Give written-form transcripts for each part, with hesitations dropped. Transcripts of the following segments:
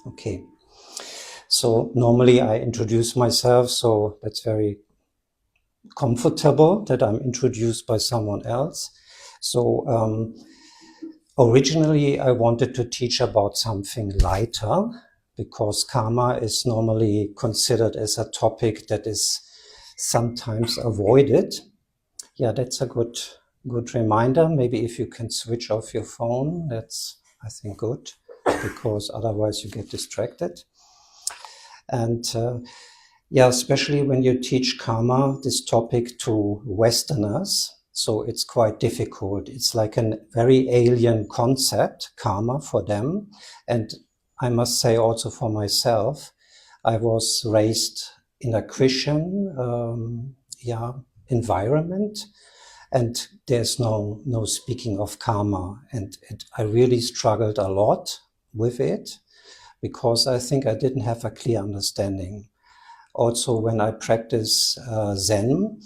Okay. So normally I introduce myself, so that's very comfortable that I'm introduced by someone else. So originally I wanted to teach about something lighter, because karma is normally considered as a topic that is sometimes avoided. Yeah, that's a good reminder. Maybe if you can switch off your phone, that's, I think, good, because otherwise you get distracted. And yeah, especially when you teach karma, this topic, to Westerners, so it's quite difficult. It's like a very alien concept, karma, for them. And I must say also for myself, I was raised in a Christian environment, and there's no speaking of karma. And I really struggled a lot with it, because I think I didn't have a clear understanding. Also, when I practice Zen,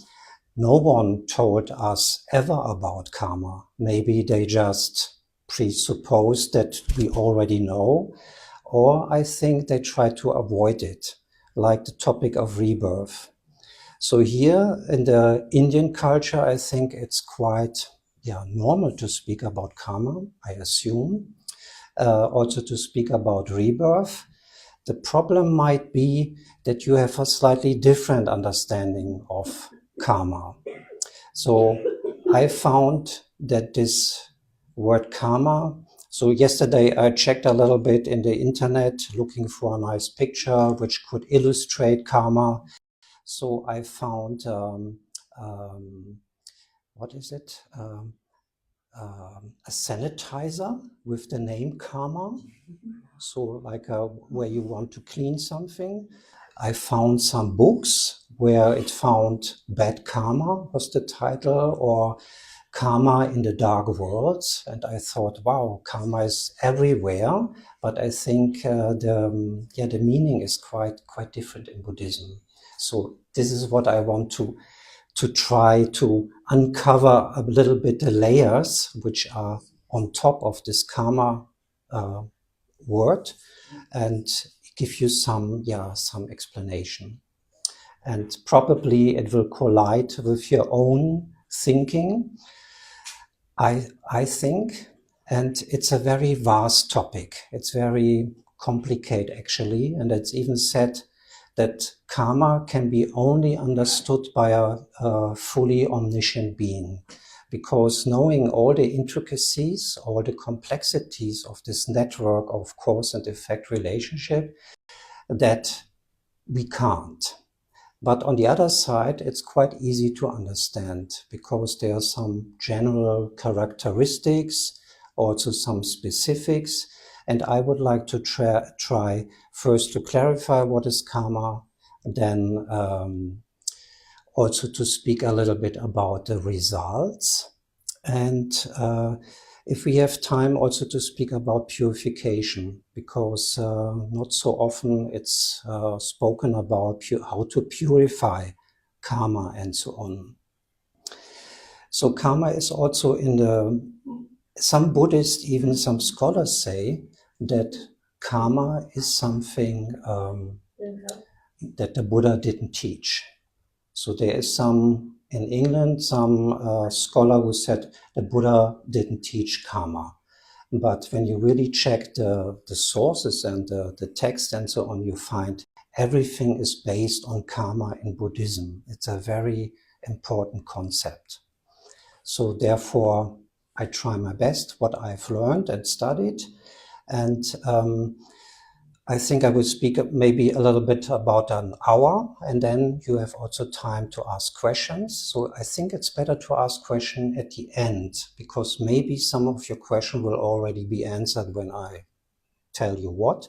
no one told us ever about karma. Maybe they just presuppose that we already know, or I think they try to avoid it, like the topic of rebirth. So here in the Indian culture, I think it's quite normal to speak about karma, I assume. Also to speak about rebirth. The problem might be that you have a slightly different understanding of karma. So I found that this word karma, so yesterday I checked a little bit in the internet looking for a nice picture which could illustrate karma. So I found, what is it? A sanitizer with the name karma. So like where you want to clean something. I found some books where it found Bad Karma was the title, or Karma in the Dark Worlds. And I thought, wow, karma is everywhere. But I think the meaning is quite different in Buddhism. So this is what I want to try to uncover a little bit the layers which are on top of this karma word, and give you some explanation. And probably it will collide with your own thinking, I think. And it's a very vast topic. It's very complicated, actually. And it's even said that karma can be only understood by a fully omniscient being, because knowing all the intricacies, all the complexities of this network of cause and effect relationship, that we can't. But on the other side, it's quite easy to understand, because there are some general characteristics, also some specifics. And I would like to try first to clarify what is karma, then also to speak a little bit about the results. And if we have time, also to speak about purification, because not so often it's spoken about how to purify karma and so on. So karma is also some Buddhists, even some scholars say that karma is something that the Buddha didn't teach. So there is in England, some scholar who said the Buddha didn't teach karma. But when you really check the sources and the text and so on, you find everything is based on karma in Buddhism. It's a very important concept. So therefore, I try my best what I've learned and studied. And I think I will speak maybe a little bit about an hour, and then you have also time to ask questions. So I think it's better to ask questions at the end, because maybe some of your questions will already be answered when I tell you what.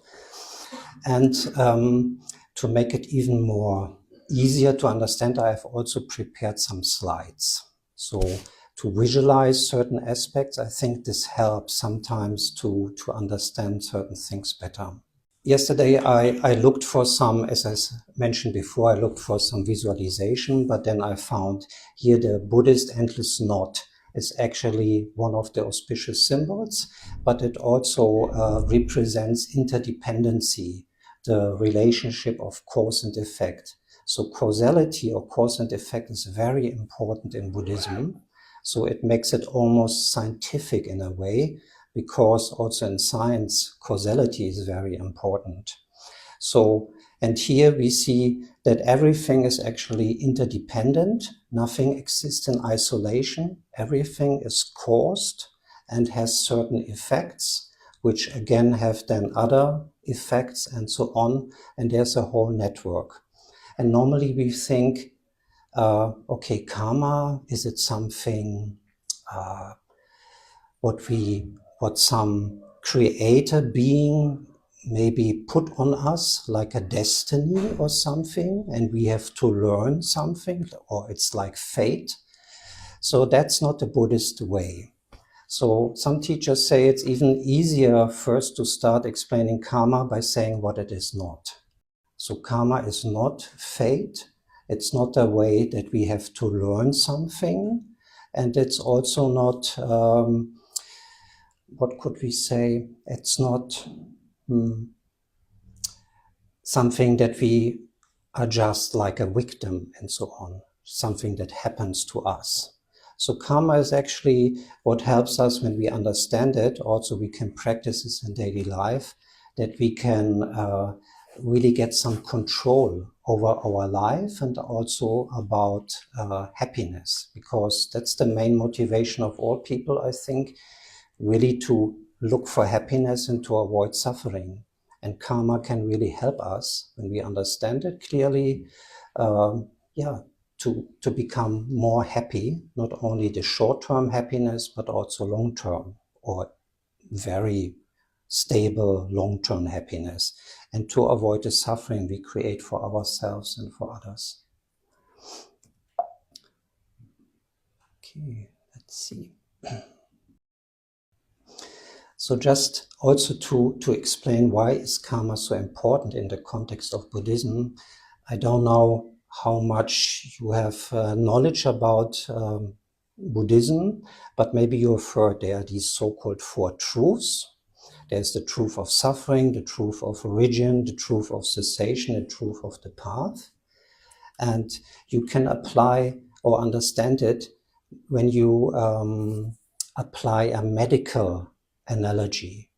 And to make it even more easier to understand, I have also prepared some slides. So to visualize certain aspects, I think this helps sometimes to understand certain things better. Yesterday, I looked for some, as I mentioned before, I looked for some visualization, but then I found here the Buddhist endless knot is actually one of the auspicious symbols, but it also represents interdependency, the relationship of cause and effect. So causality or cause and effect is very important in Buddhism. So it makes it almost scientific in a way, because also in science, causality is very important. So, and here we see that everything is actually interdependent. Nothing exists in isolation. Everything is caused and has certain effects, which again have then other effects and so on. And there's a whole network. And normally we think, okay, karma, is it something what some creator being maybe put on us, like a destiny or something, and we have to learn something, or it's like fate? So that's not the Buddhist way. So some teachers say it's even easier first to start explaining karma by saying what it is not. So karma is not fate. It's not a way that we have to learn something. And it's also not, what could we say? It's not something that we are just like a victim and so on, something that happens to us. So karma is actually what helps us when we understand it. Also, we can practice this in daily life, that we can really get some control over our life and also about happiness, because that's the main motivation of all people, I think, really to look for happiness and to avoid suffering. And karma can really help us when we understand it clearly, to become more happy, not only the short-term happiness, but also long-term or very stable long-term happiness, and to avoid the suffering we create for ourselves and for others. Okay, let's see. So just also to explain why is karma so important in the context of Buddhism. I don't know how much you have knowledge about Buddhism, but maybe you've heard there are these so-called four truths. There's the truth of suffering, the truth of origin, the truth of cessation, the truth of the path. And you can apply or understand it when you apply a medical analogy.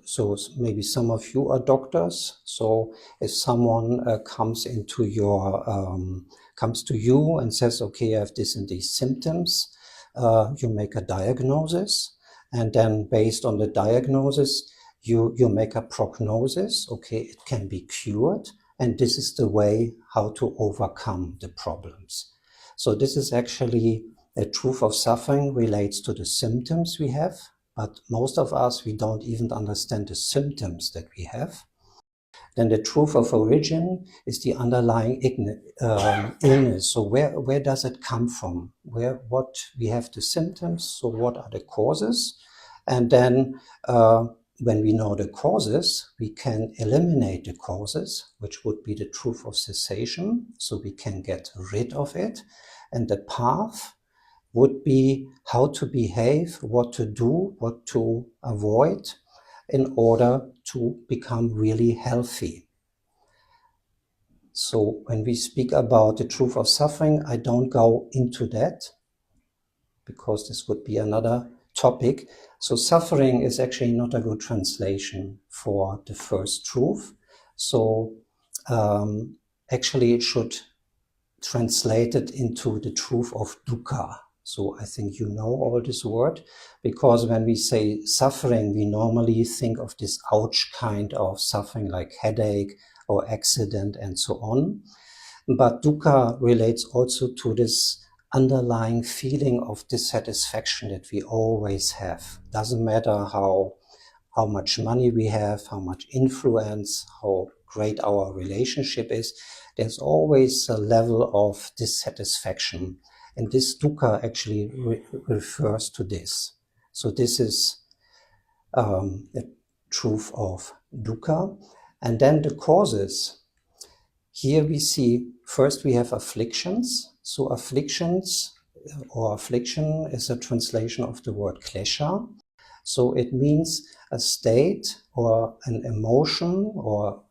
So maybe some of you are doctors. So if someone comes to you and says, okay, I have this and these symptoms, you make a diagnosis, and then based on the diagnosis, you make a prognosis. Okay, it can be cured, and this is the way how to overcome the problems. So this is actually the truth of suffering relates to the symptoms we have. But most of us, we don't even understand the symptoms that we have. Then the truth of origin is the underlying illness. So where does it come from? What we have the symptoms, so what are the causes? And then when we know the causes, we can eliminate the causes, which would be the truth of cessation. So we can get rid of it. And the path would be how to behave, what to do, what to avoid in order to become really healthy. So when we speak about the truth of suffering, I don't go into that because this would be another topic. So suffering is actually not a good translation for the first truth. So actually it should translate it into the truth of dukkha. So I think you know all this word, because when we say suffering, we normally think of this ouch kind of suffering like headache or accident and so on. But dukkha relates also to this underlying feeling of dissatisfaction that we always have. Doesn't matter how much money we have, how much influence, how great our relationship is, there's always a level of dissatisfaction. And this dukkha actually refers to this. So this is the truth of dukkha. And then the causes. Here we see, first we have afflictions. So afflictions or affliction is a translation of the word klesha. So it means a state or an emotion or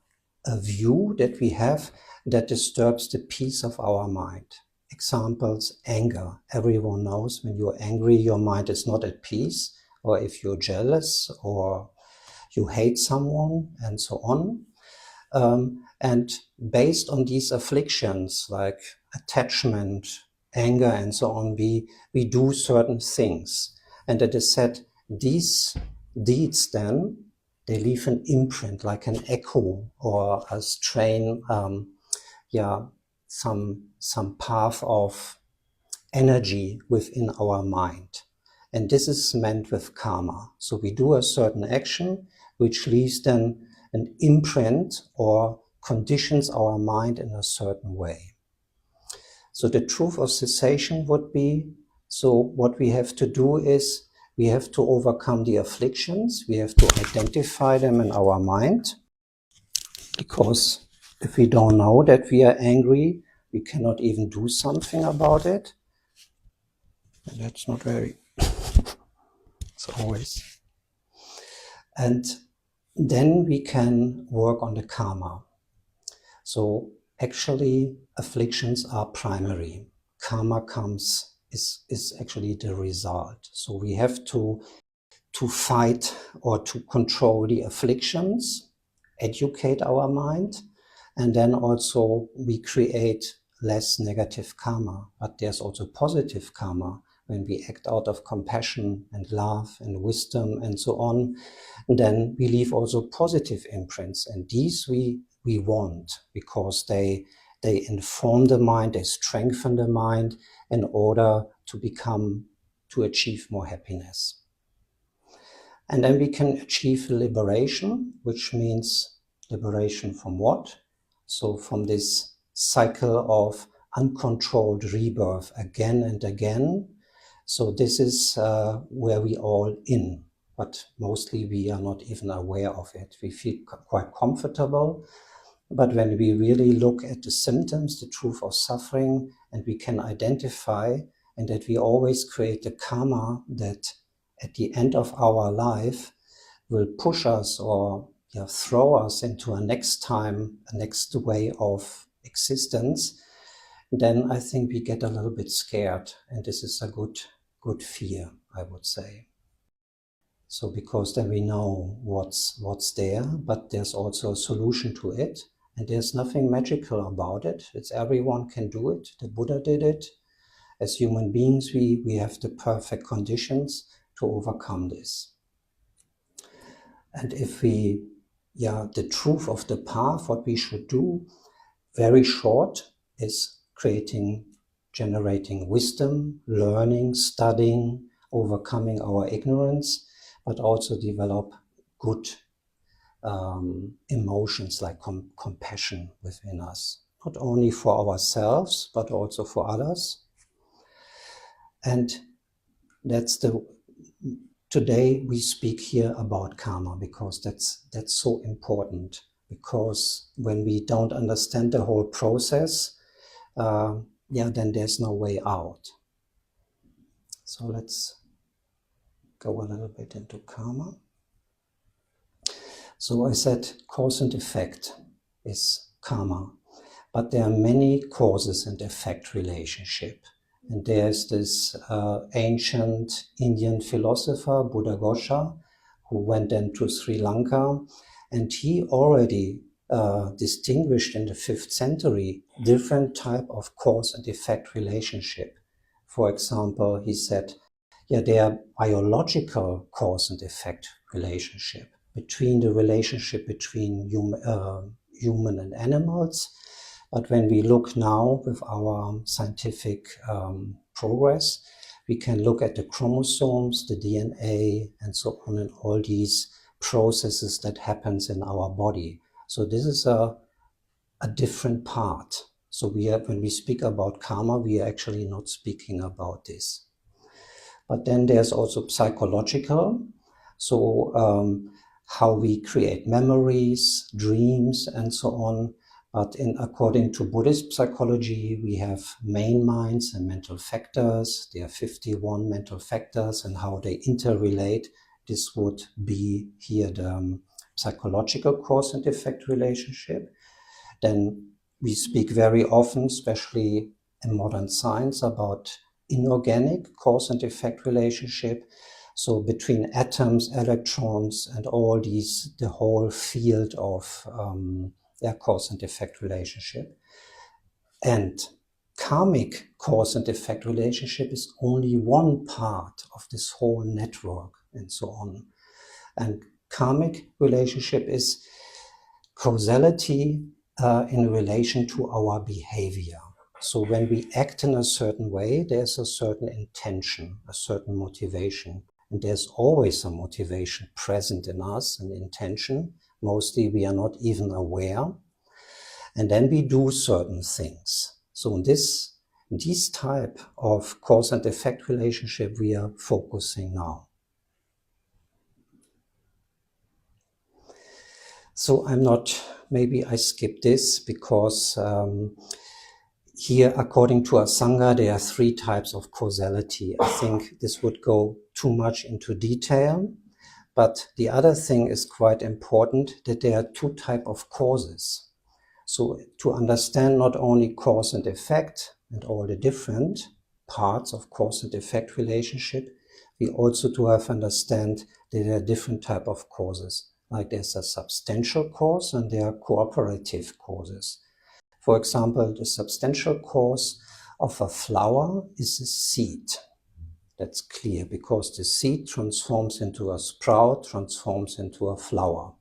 a view that we have that disturbs the peace of our mind. Examples, anger. Everyone knows when you're angry, your mind is not at peace, or if you're jealous or you hate someone, and so on. And based on these afflictions like attachment, anger, and so on, we do certain things. And it is said these deeds then, they leave an imprint, like an echo or a strain, some path of energy within our mind. And this is meant with karma. So we do a certain action which leaves then an imprint or conditions our mind in a certain way. So the truth of cessation would be, so what we have to do is we have to overcome the afflictions, we have to identify them in our mind, because if we don't know that we are angry, we cannot even do something about it. And that's not very, it's always. And then we can work on the karma. So actually afflictions are primary. Karma is actually the result. So we have to fight or to control the afflictions, educate our mind, and then also we create less negative karma. But there's also positive karma when we act out of compassion and love and wisdom and so on. And then we leave also positive imprints, and these we want, because they inform the mind, they strengthen the mind in order to achieve more happiness. And then we can achieve liberation, which means liberation from what? So from this cycle of uncontrolled rebirth again and again. So this is where we all in, but mostly we are not even aware of it. We feel quite comfortable, but when we really look at the symptoms, the truth of suffering, and we can identify, and that we always create the karma that at the end of our life will push us or throw us into a next way of existence, then I think we get a little bit scared, and this is a good fear, I would say. So because then we know what's there, but there's also a solution to it, and there's nothing magical about it. It's everyone can do it. The Buddha did it. As human beings, we have the perfect conditions to overcome this. And if the truth of the path, what we should do, very short, is generating wisdom, learning, studying, overcoming our ignorance, but also develop good emotions like compassion within us, not only for ourselves, but also for others. And today we speak here about karma, because that's so important, because when we don't understand the whole process, then there's no way out. So let's go a little bit into karma. So I said cause and effect is karma, but there are many causes and effect relationship. And there's this ancient Indian philosopher, Buddha, who went then to Sri Lanka, and he already distinguished in the 5th century different type of cause and effect relationship. For example, he said, there are biological cause and effect relationship between human and animals. But when we look now with our scientific progress, we can look at the chromosomes, the DNA, and so on, and all these processes that happens in our body. So this is a different part. So when we speak about karma, we are actually not speaking about this. But then there's also psychological. So how we create memories, dreams, and so on. But according to Buddhist psychology, we have main minds and mental factors. There are 51 mental factors, and how they interrelate. This would be here the psychological cause and effect relationship. Then we speak very often, especially in modern science, about inorganic cause and effect relationship. So between atoms, electrons, and all these, the whole field of their cause and effect relationship. And karmic cause and effect relationship is only one part of this whole network, and so on. And karmic relationship is causality in relation to our behavior. So when we act in a certain way, there's a certain intention, a certain motivation. And there's always a motivation present in us, an intention. Mostly we are not even aware. And then we do certain things. So in this type of cause and effect relationship we are focusing now. So maybe I skip this because here, according to Asanga, there are 3 types of causality. I think this would go too much into detail. But the other thing is quite important, that there are 2 types of causes. So to understand not only cause and effect and all the different parts of cause and effect relationship, we also do have to understand that there are different types of causes. Like there's a substantial cause and there are cooperative causes. For example, the substantial cause of a flower is a seed. That's clear, because the seed transforms into a sprout, transforms into a flower.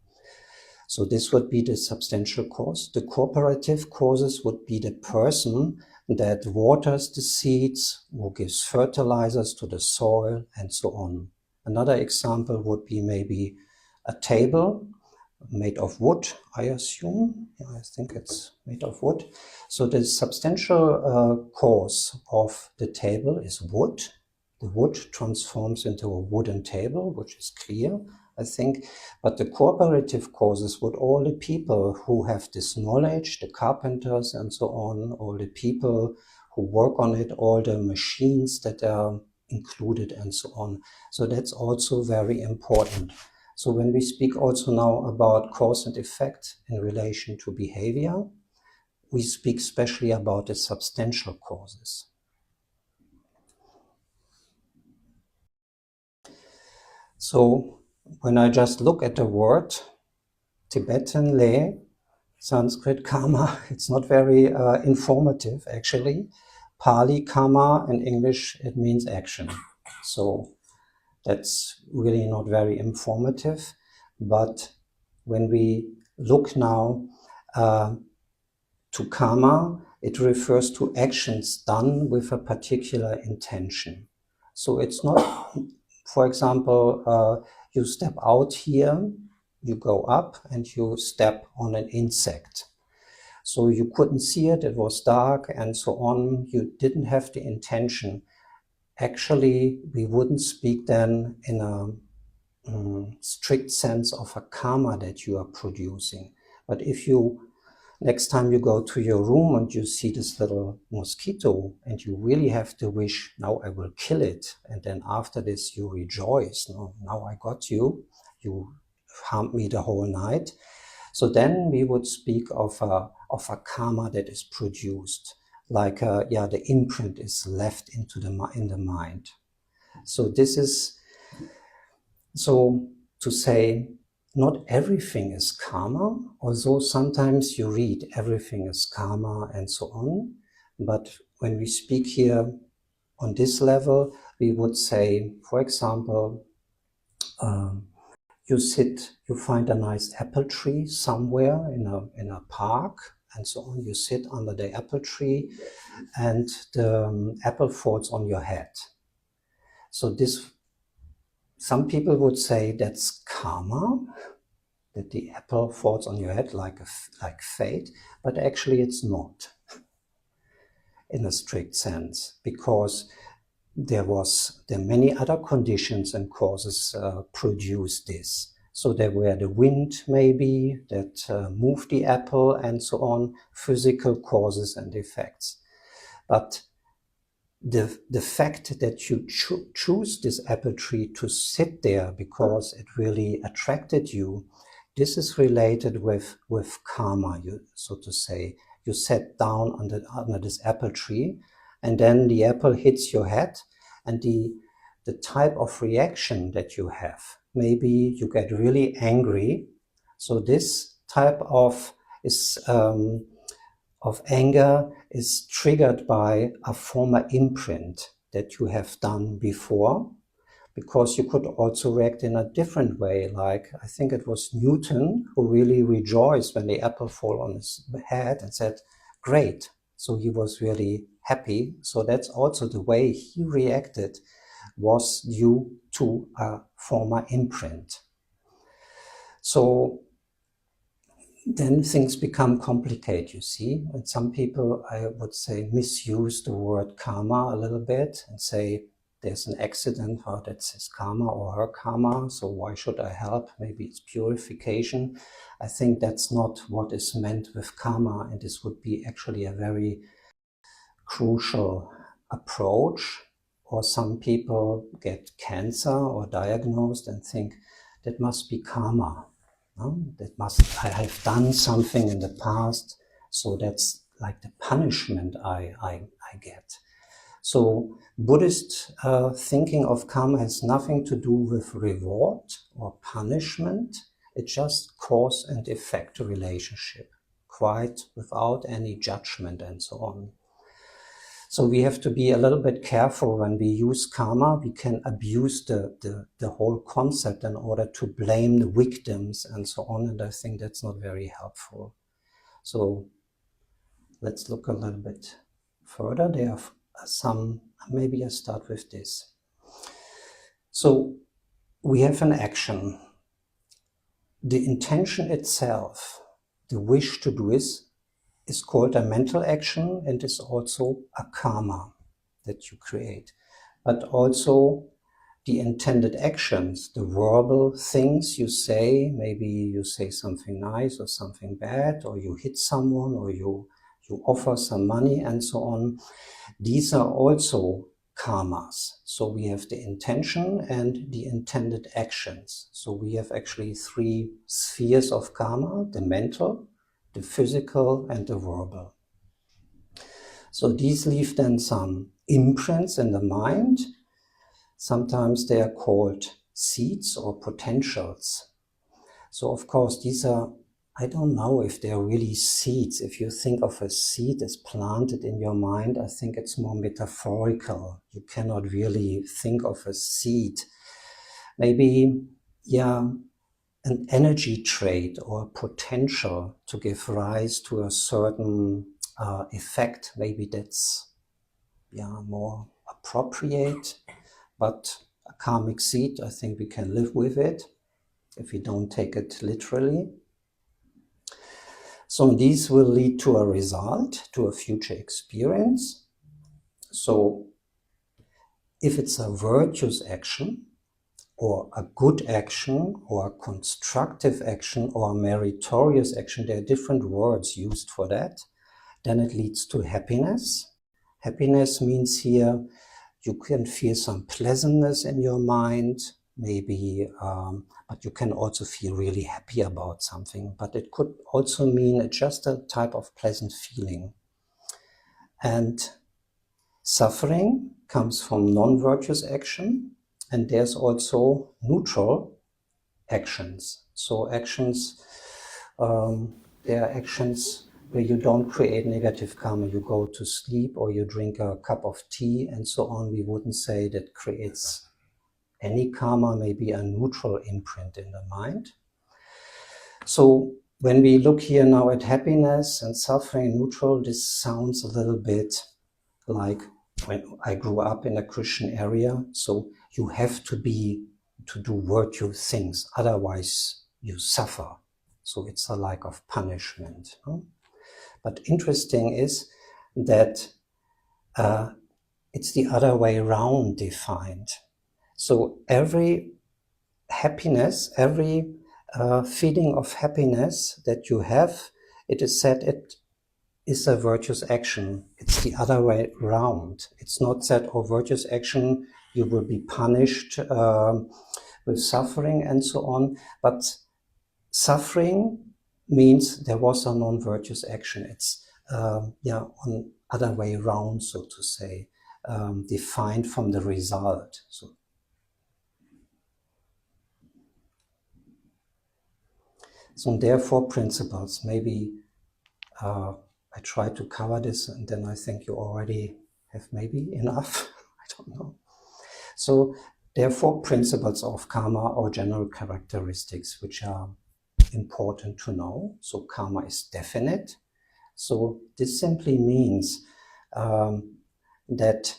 So this would be the substantial cause. The cooperative causes would be the person that waters the seeds, who gives fertilizers to the soil, and so on. Another example would be maybe a table made of wood, I assume. I think it's made of wood. So the substantial cause of the table is wood. The wood transforms into a wooden table, which is clear, I think. But the cooperative causes would all the people who have this knowledge, the carpenters and so on, all the people who work on it, all the machines that are included and so on. So that's also very important. So when we speak also now about cause and effect in relation to behavior, we speak especially about the substantial causes. So when I just look at the word, Tibetan le, Sanskrit karma, it's not very informative actually. Pali karma, in English it means action. So that's really not very informative. But when we look now to karma, it refers to actions done with a particular intention. So it's not, for example, you step out here, you go up and you step on an insect. So you couldn't see it, it was dark and so on. You didn't have the intention. Actually, we wouldn't speak then in a strict sense of a karma that you are producing. But if you, next time you go to your room and you see this little mosquito and you really have to wish, now I will kill it. And then after this you rejoice, no, now I got you, you harmed me the whole night. So then we would speak of a karma that is produced. Like, the imprint is left in the mind. So this is, so to say, not everything is karma, although sometimes you read everything is karma and so on. But when we speak here on this level, we would say, for example, you find a nice apple tree somewhere in a park, and so on. You sit under the apple tree and the apple falls on your head. So some people would say that's karma, that the apple falls on your head like fate, but actually it's not in a strict sense, because there are many other conditions and causes produce this. So there were the wind maybe that moved the apple and so on, physical causes and effects. But the fact that you choose this apple tree to sit there because it really attracted you, this is related with karma, so to say. You sat down under this apple tree, and then the apple hits your head, and the type of reaction that you have, maybe you get really angry. So this type of anger is triggered by a former imprint that you have done before, because you could also react in a different way. Like, I think it was Newton who really rejoiced when the apple fell on his head and said, great. So he was really happy. So that's also the way he reacted, was due to a former imprint. So then things become complicated, you see. And some people, I would say, misuse the word karma a little bit and say, there's an accident, oh, that's his karma or her karma, so why should I help? Maybe it's purification. I think that's not what is meant with karma, and this would be actually a very crucial approach. Or some people get cancer or diagnosed and think that must be karma. I have done something in the past, so that's like the punishment I get. So Buddhist thinking of karma has nothing to do with reward or punishment. It's just cause and effect relationship, quite without any judgment and so on. So we have to be a little bit careful when we use karma. We can abuse the whole concept in order to blame the victims and so on, and I think that's not very helpful. So let's look a little bit further. There are some, maybe I start with this. So we have an action. The intention itself, the wish to do is called a mental action, and is also a karma that you create. But also the intended actions, the verbal things you say, maybe you say something nice or something bad, or you hit someone, or you offer some money and so on. These are also karmas. So we have the intention and the intended actions. So we have actually three spheres of karma: the mental, the physical, and the verbal. So these leave then some imprints in the mind. Sometimes they are called seeds or potentials. So of course these are, I don't know if they're really seeds. If you think of a seed as planted in your mind, I think it's more metaphorical. You cannot really think of a seed. Maybe, yeah, an energy trait or potential to give rise to a certain effect. Maybe that's more appropriate, but a karmic seed, I think we can live with it if we don't take it literally. So these will lead to a result, to a future experience. So if it's a virtuous action, or a good action, or a constructive action, or a meritorious action, there are different words used for that, then it leads to happiness. Happiness means here you can feel some pleasantness in your mind, maybe, but you can also feel really happy about something. But it could also mean just a type of pleasant feeling. And suffering comes from non-virtuous action, and there's also neutral actions. So actions, there are actions where you don't create negative karma. You go to sleep or you drink a cup of tea and so on. We wouldn't say that creates any karma, maybe a neutral imprint in the mind. So when we look here now at happiness and suffering, neutral, this sounds a little bit like when I grew up in a Christian area. So you have to do virtuous things, otherwise you suffer. So it's a lack of punishment. No? But interesting is that it's the other way around defined. So every happiness, every feeling of happiness that you have, it is said it is a virtuous action. It's the other way around. It's not that, oh, virtuous action, you will be punished with suffering and so on, but suffering means there was a non-virtuous action. It's on other way around, so to say, defined from the result. So therefore principles, maybe I try to cover this and then I think you already have maybe enough, I don't know. So therefore principles of karma or general characteristics which are important to know. So karma is definite. So this simply means that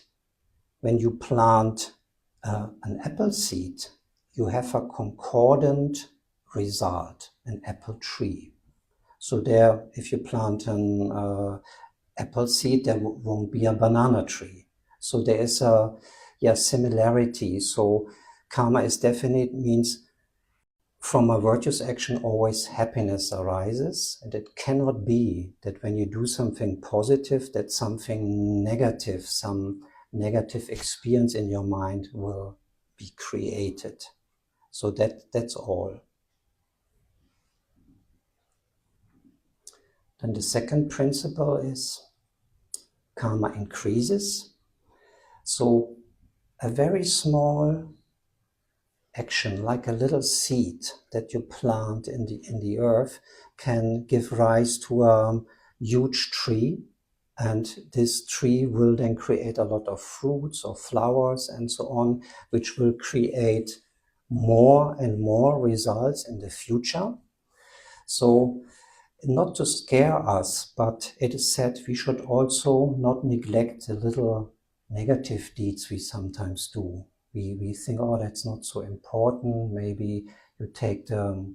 when you plant an apple seed, you have a concordant result, an apple tree. So there, if you plant an apple seed, there won't be a banana tree. So there is a similarity. So karma is definite means from a virtuous action always happiness arises, and it cannot be that when you do something positive that something negative, some negative experience in your mind will be created. So that's all. Then the second principle is karma increases. So a very small action, like a little seed that you plant in the earth, can give rise to a huge tree, and this tree will then create a lot of fruits or flowers and so on, which will create more and more results in the future. So not to scare us, but it is said we should also not neglect the little negative deeds we sometimes do. We think, oh, that's not so important. Maybe you take the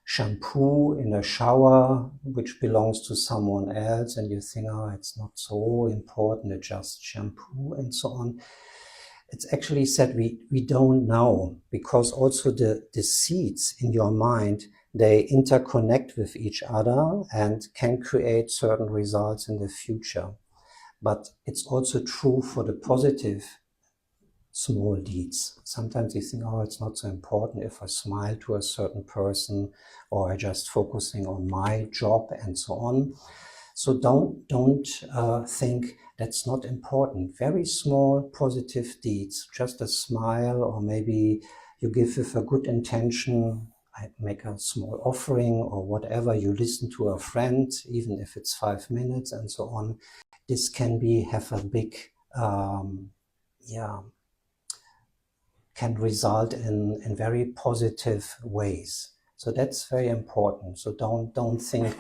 shampoo in a shower, which belongs to someone else, and you think, oh, it's not so important, it's just shampoo and so on. It's actually said we don't know, because also the seeds in your mind, they interconnect with each other and can create certain results in the future. But it's also true for the positive small deeds. Sometimes you think, oh, it's not so important if I smile to a certain person, or I just focusing on my job and so on. So don't think that's not important. Very small positive deeds, just a smile, or maybe you give with a good intention, I make a small offering or whatever, you listen to a friend, even if it's 5 minutes and so on. This can have a big, can result in very positive ways. So that's very important. So don't think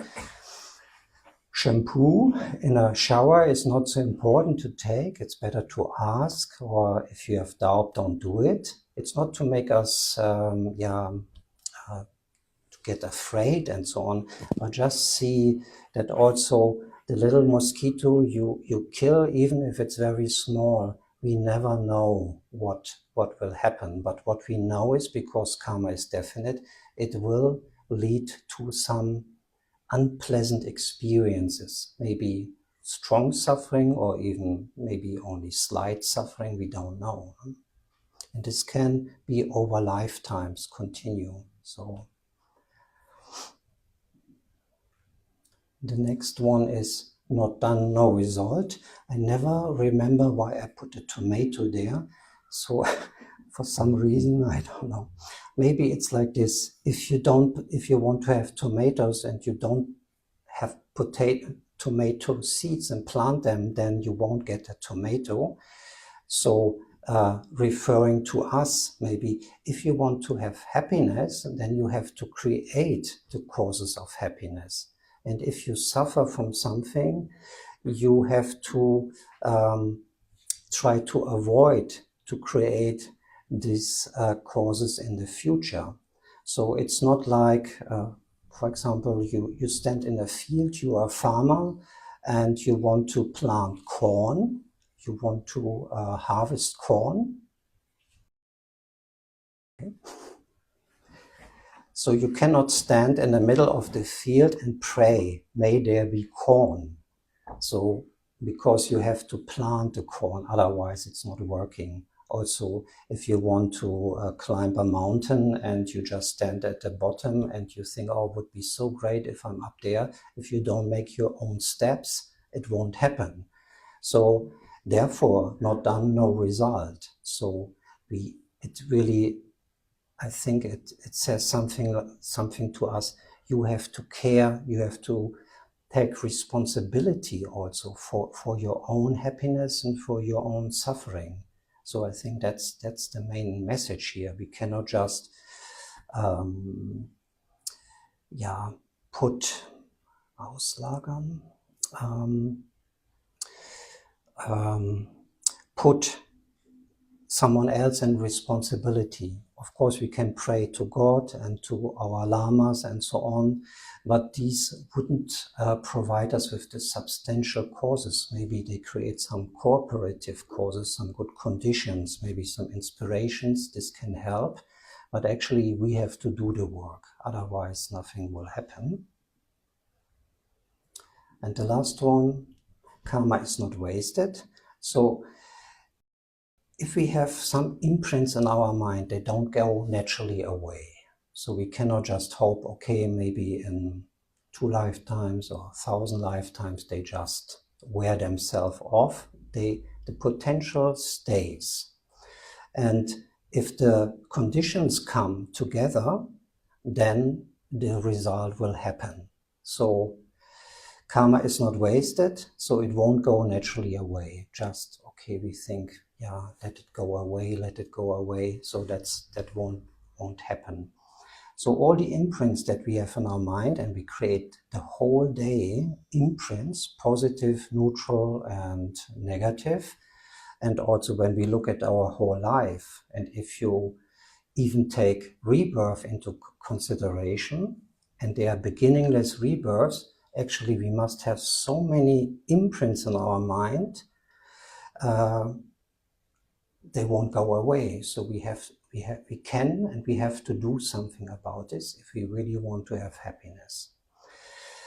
shampoo in a shower is not so important to take. It's better to ask, or if you have doubt, don't do it. It's not to make us to get afraid and so on, but just see that also the little mosquito you kill, even if it's very small, we never know what will happen. But what we know is, because karma is definite, it will lead to some unpleasant experiences, maybe strong suffering, or even maybe only slight suffering, we don't know. And this can be over lifetimes, continue. So the next one is not done, no result. I never remember why I put a tomato there. So for some reason, I don't know. Maybe it's like this: if you want to have tomatoes and you don't have tomato seeds and plant them, then you won't get a tomato. So referring to us, maybe if you want to have happiness, then you have to create the causes of happiness. And if you suffer from something, you have to try to avoid to create these causes in the future. So it's not like, for example, you stand in a field, you are a farmer, and you want to plant corn, you want to harvest corn. Okay. So you cannot stand in the middle of the field and pray, may there be corn. So, because you have to plant the corn, otherwise it's not working. Also, if you want to climb a mountain and you just stand at the bottom and you think, oh, it would be so great if I'm up there. If you don't make your own steps, it won't happen. So, therefore, not done, no result. So, it really, I think it says something to us. You have to care, you have to take responsibility also for your own happiness and for your own suffering. So I think that's the main message here. We cannot just put auslagern, put someone else in responsibility. Of course, we can pray to God and to our lamas and so on, but these wouldn't provide us with the substantial causes. Maybe they create some cooperative causes, some good conditions, maybe some inspirations. This can help, but actually we have to do the work. Otherwise, nothing will happen. And the last one, karma is not wasted. So if we have some imprints in our mind, they don't go naturally away. So we cannot just hope, okay, maybe in 2 lifetimes or 1,000 lifetimes, they just wear themselves off. The potential stays. And if the conditions come together, then the result will happen. So karma is not wasted, so it won't go naturally away. Just, okay, we think, yeah, let it go away. So that won't happen. So all the imprints that we have in our mind, and we create the whole day imprints, positive, neutral, and negative. And also when we look at our whole life, and if you even take rebirth into consideration, and they are beginningless rebirths, actually we must have so many imprints in our mind, they won't go away. So we can and we have to do something about this if we really want to have happiness.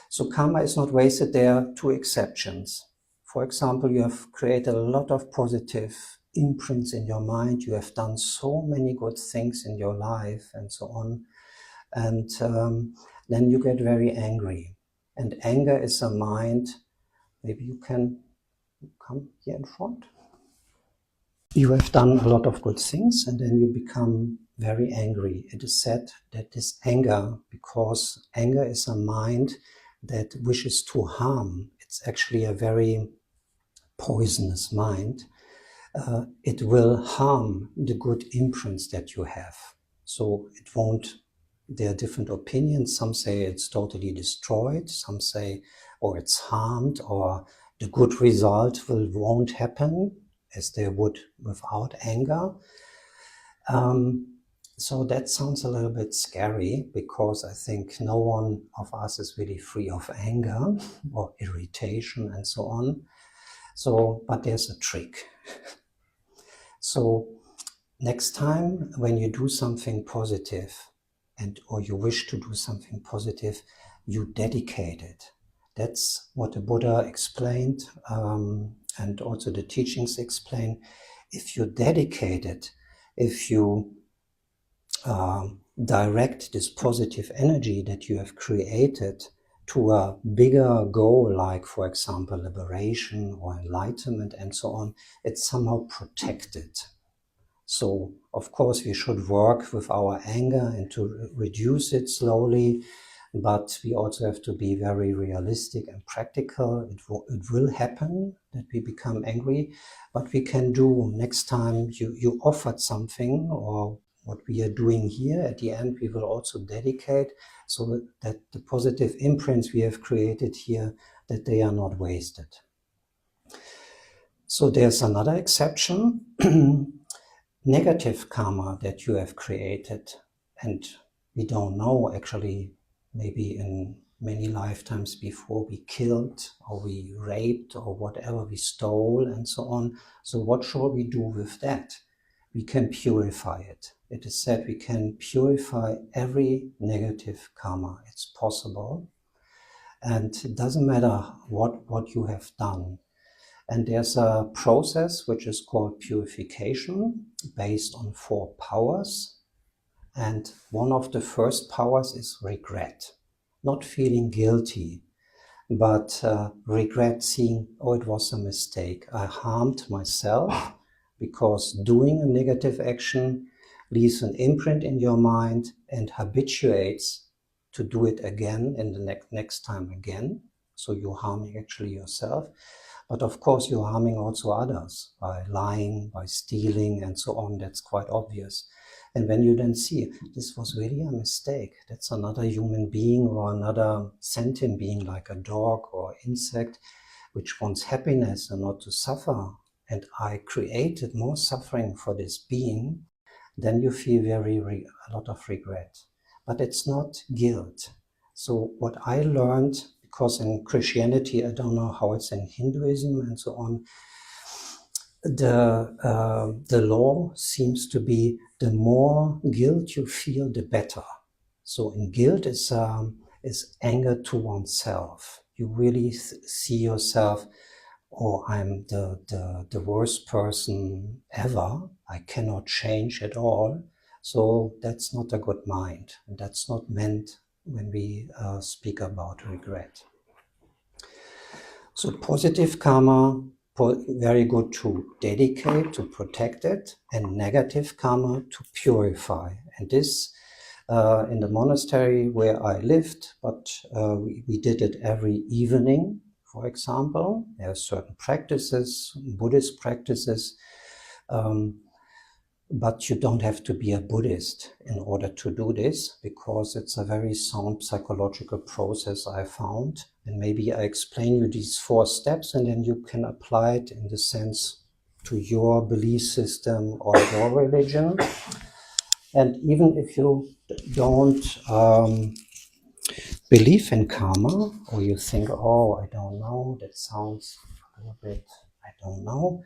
So karma is not wasted. There are 2 exceptions. For example, you have created a lot of positive imprints in your mind. You have done so many good things in your life and so on. And then you get very angry. And anger is a mind. Maybe you can come here in front. You have done a lot of good things and then you become very angry. It is said that this anger, because anger is a mind that wishes to harm, it's actually a very poisonous mind. It will harm the good imprints that you have. So it won't, there are different opinions. Some say it's totally destroyed. Some say, or it's harmed, or the good result won't happen as they would without anger. So that sounds a little bit scary, because I think no one of us is really free of anger or irritation and so on. So, but there's a trick. So next time when you do something positive, or you wish to do something positive, you dedicate it. That's what the Buddha explained, and also the teachings explain. If you dedicate it, if you direct this positive energy that you have created to a bigger goal, like, for example, liberation or enlightenment and so on, it's somehow protected. So, of course, we should work with our anger and to reduce it slowly, but we also have to be very realistic and practical. It will happen that we become angry, but we can do next time you offered something, or what we are doing here at the end, we will also dedicate, so that the positive imprints we have created here, that they are not wasted. So there's another exception. Negative karma that you have created, and we don't know, actually, maybe in many lifetimes before we killed or we raped or whatever, we stole and so on. So what shall we do with that? We can purify it. it is said we can purify every negative karma. It's possible. And it doesn't matter what you have done. And there's a process which is called purification, based on 4 powers. And one of the first powers is regret. Not feeling guilty, but regret, seeing, oh, it was a mistake. I harmed myself, because doing a negative action leaves an imprint in your mind and habituates to do it again in the next time again. So you're harming actually yourself. But of course, you're harming also others by lying, by stealing, and so on. That's quite obvious. And when you then see, this was really a mistake, that's another human being or another sentient being like a dog or insect, which wants happiness and not to suffer, and I created more suffering for this being, then you feel a lot of regret. But it's not guilt. So what I learned, because in Christianity, I don't know how it's in Hinduism and so on, the law seems to be the more guilt you feel, the better. So in guilt is anger to oneself. You really see yourself, oh, I'm the worst person ever. I cannot change at all. So that's not a good mind. And that's not meant when we speak about regret. So positive karma, very good to dedicate, to protect it, and negative karma to purify. And this in the monastery where I lived, but we did it every evening, for example. There are certain practices, Buddhist practices, but you don't have to be a Buddhist in order to do this, because it's a very sound psychological process I found. And maybe I explain you these 4 steps, and then you can apply it in the sense to your belief system or your religion. And even if you don't believe in karma, or you think, oh, I don't know, that sounds a little bit, I don't know,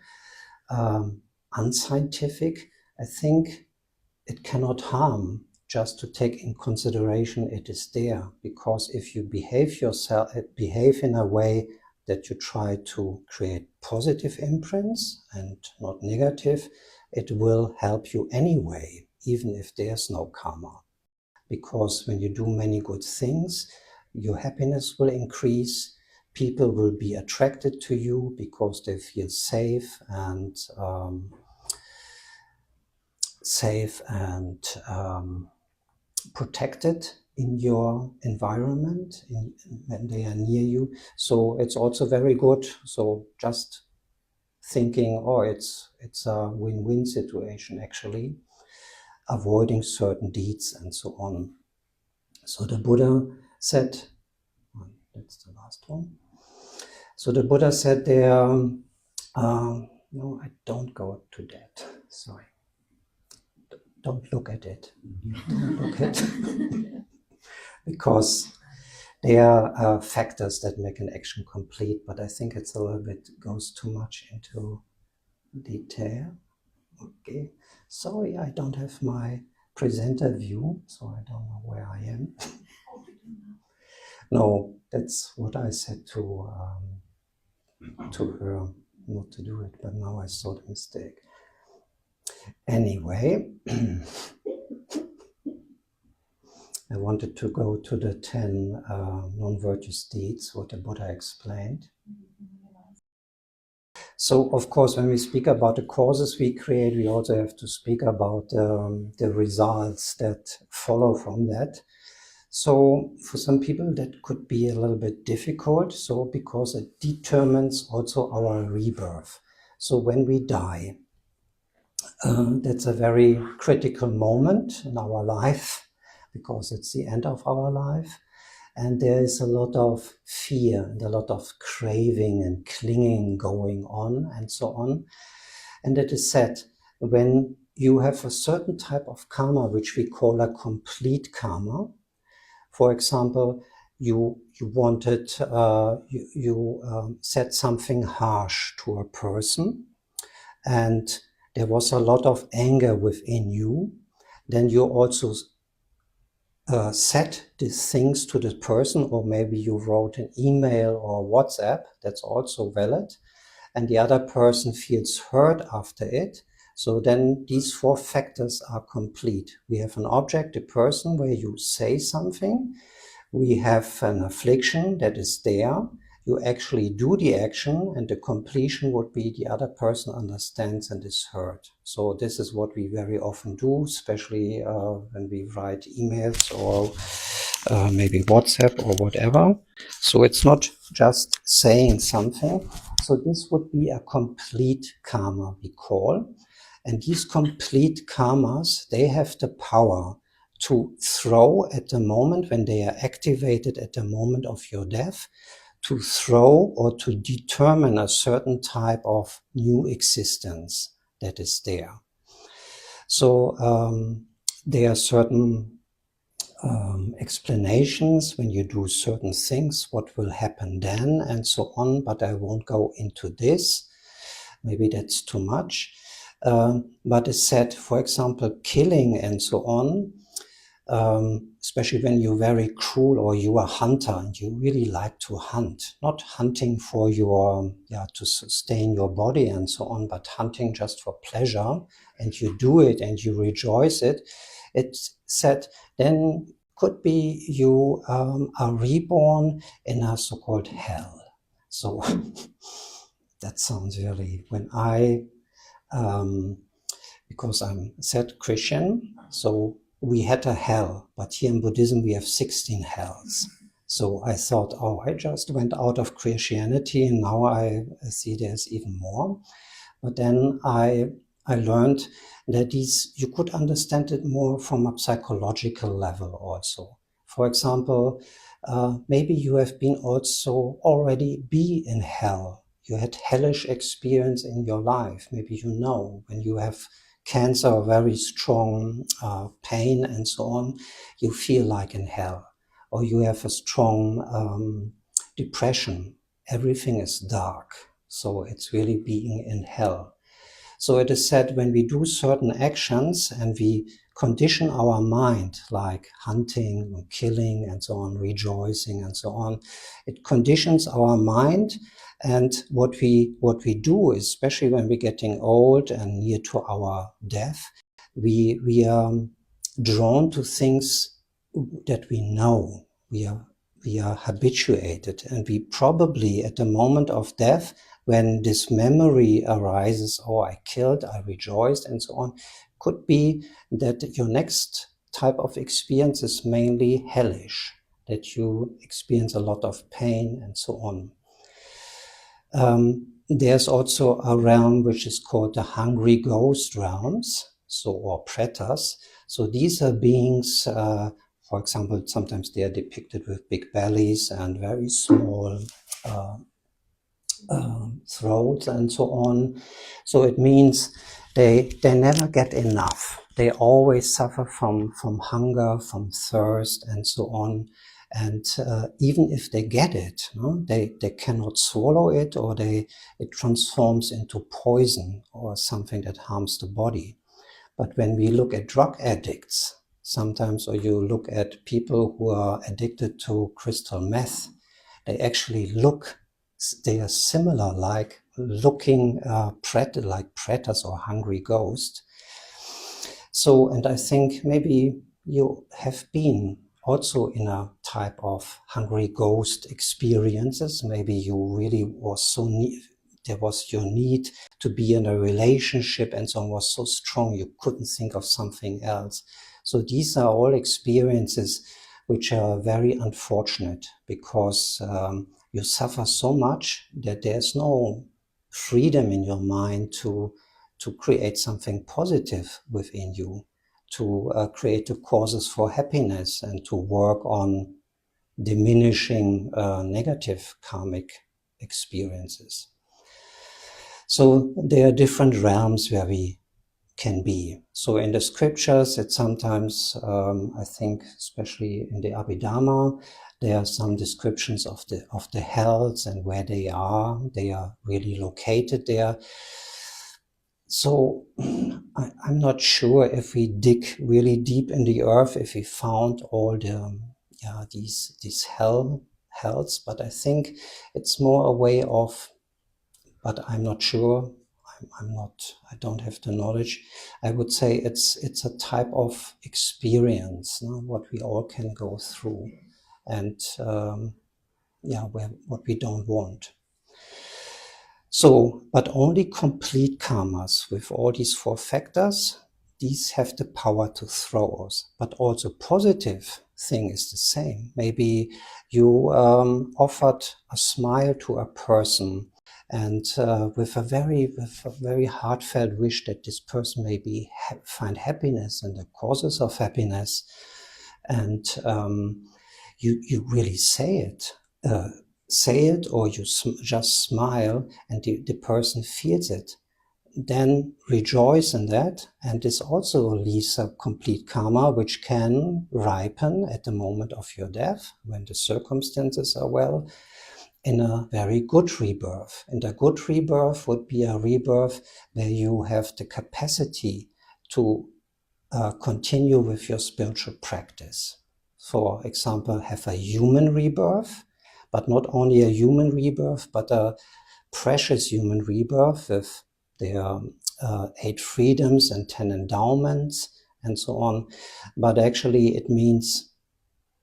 unscientific, I think it cannot harm just to take in consideration it is there, because if you behave in a way that you try to create positive imprints and not negative, it will help you anyway, even if there's no karma. Because when you do many good things, your happiness will increase, people will be attracted to you because they feel safe and protected in your environment when they are near you. So it's also very good. So just thinking, oh, it's a win-win situation actually, avoiding certain deeds and so on. So the Buddha said, that's the last one. So the Buddha said there, no, I don't go to that, sorry. Don't look at it. Don't look at it. Because there are factors that make an action complete, but I think it's a little bit, goes too much into detail. Okay, sorry, I don't have my presenter view, so I don't know where I am. No, that's what I said to her, not to do it, but now I saw the mistake. Anyway, I wanted to go to the 10 non-virtuous deeds, what the Buddha explained. So, of course, when we speak about the causes we create, we also have to speak about the results that follow from that. So, for some people, that could be a little bit difficult. So, because it determines also our rebirth. So, when we die, that's a very critical moment in our life, because it's the end of our life. And there is a lot of fear and a lot of craving and clinging going on and so on. And it is said, when you have a certain type of karma, which we call a complete karma, for example, you wanted, said something harsh to a person, and there was a lot of anger within you, then you also said these things to the person, or maybe you wrote an email or WhatsApp, that's also valid, and the other person feels hurt after it. So then these 4 factors are complete. We have an object, a person, where you say something. We have an affliction that is there. You actually do the action, and the completion would be the other person understands and is heard. So this is what we very often do, especially when we write emails or maybe WhatsApp or whatever. So it's not just saying something. So this would be a complete karma, we call. And these complete karmas, they have the power to throw at the moment when they are activated at the moment of your death, to throw or to determine a certain type of new existence that is there. So there are certain explanations when you do certain things, what will happen then and so on, but I won't go into this. Maybe that's too much. But it's said, for example, killing and so on, especially when you're very cruel or you are a hunter and you really like to hunt, not hunting for your, to sustain your body and so on, but hunting just for pleasure, and you do it and you rejoice it. It's said then could be you are reborn in a so-called hell. So that sounds really, when I, because I'm said Christian, so we had a hell, but here in Buddhism we have 16 hells. So I thought, oh, I just went out of Christianity and now I see there's even more. But then I learned that these, you could understand it more from a psychological level also. For example, maybe you have been also already be in hell. You had hellish experience in your life. Maybe you know when you have cancer or very strong pain and so on, you feel like in hell. Or you have a strong depression. Everything is dark. So it's really being in hell. So it is said when we do certain actions and we condition our mind, like hunting, killing and so on, rejoicing and so on, it conditions our mind. And what we do, especially when we're getting old and near to our death, we are drawn to things that we know. We are habituated, and we probably at the moment of death, when this memory arises, oh, I killed, I rejoiced, and so on, could be that your next type of experience is mainly hellish, that you experience a lot of pain and so on. There's also a realm which is called the hungry ghost realms, so, or pretas. So these are beings, for example, sometimes they are depicted with big bellies and very small throats and so on. So it means they never get enough. They always suffer from hunger, from thirst and so on. And even if they get it, they cannot swallow it, or it transforms into poison or something that harms the body. But when we look at drug addicts, sometimes, or you look at people who are addicted to crystal meth, they actually they are similar, like looking like predators or hungry ghosts. So, and I think maybe you have been also in a type of hungry ghost experiences. Maybe you really was there was your need to be in a relationship and so on was so strong you couldn't think of something else. So these are all experiences which are very unfortunate, because you suffer so much that there's no freedom in your mind to create something positive within you, to create the causes for happiness and to work on diminishing negative karmic experiences. So there are different realms where we can be. So in the scriptures, it's sometimes, I think, especially in the Abhidhamma, there are some descriptions of the hells and where they are. They are really located there. So I'm not sure if we dig really deep in the earth, if we found all the these hells, but I think it's more a way of, but I'm not sure. I don't have the knowledge. I would say it's a type of experience, no? What we all can go through, and what we don't want. So, but only complete karmas with all these 4 factors, these have the power to throw us. But also positive thing is the same. Maybe you offered a smile to a person, and with a very heartfelt wish that this person maybe find happiness and the causes of happiness, and you really say it. Or you just smile and the person feels it, then rejoice in that, and this also leaves a complete karma which can ripen at the moment of your death, when the circumstances are well, in a very good rebirth. And a good rebirth would be a rebirth where you have the capacity to continue with your spiritual practice. For example, have a human rebirth, but not only a human rebirth, but a precious human rebirth with their 8 freedoms and 10 endowments and so on. But actually it means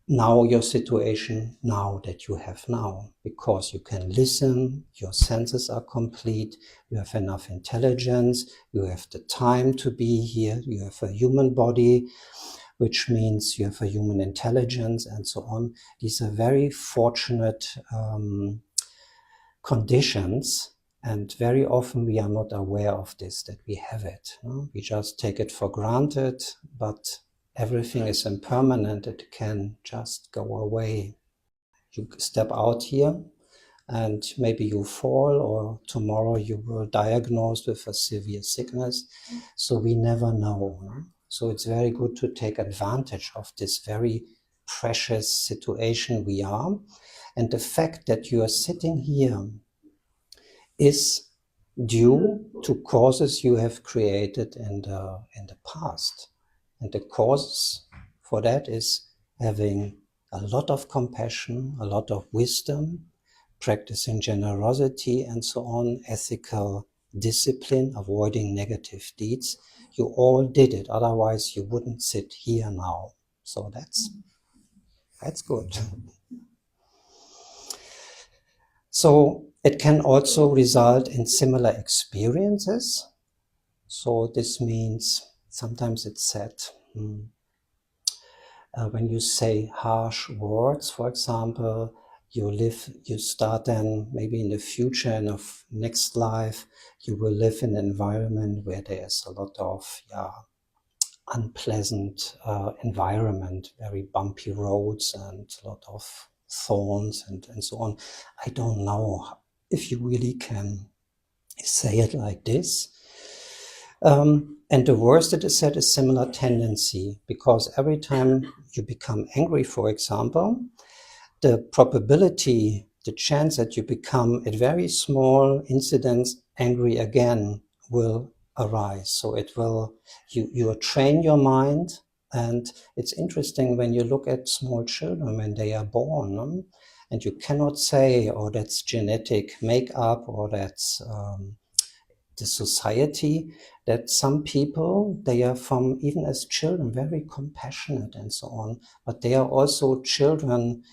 now your situation, now that you have now, because you can listen, your senses are complete, you have enough intelligence, you have the time to be here, you have a human body, which means you have a human intelligence and so on. These are very fortunate conditions, and very often we are not aware of this, that we have it. No? We just take it for granted, but everything is impermanent. It can just go away. You step out here and maybe you fall, or tomorrow you will diagnosed with a severe sickness. So we never know. No? So it's very good to take advantage of this very precious situation we are. And the fact that you are sitting here is due to causes you have created in the past. And the cause for that is having a lot of compassion, a lot of wisdom, practicing generosity and so on, ethical discipline, avoiding negative deeds. You all did it, otherwise you wouldn't sit here now. So that's good. So it can also result in similar experiences. So this means sometimes it's said, when you say harsh words, for example, you start then maybe in the future, in a next life, you will live in an environment where there's a lot of unpleasant environment, very bumpy roads and a lot of thorns and so on. I don't know if you really can say it like this. And the worst that is said is similar tendency, because every time you become angry, for example, the probability, the chance that you become at very small incidents angry again will arise. So it will, you train your mind. And it's interesting when you look at small children when they are born, and you cannot say, oh, that's genetic makeup, or that's the society, that some people, they are from, even as children, very compassionate and so on, but they are also children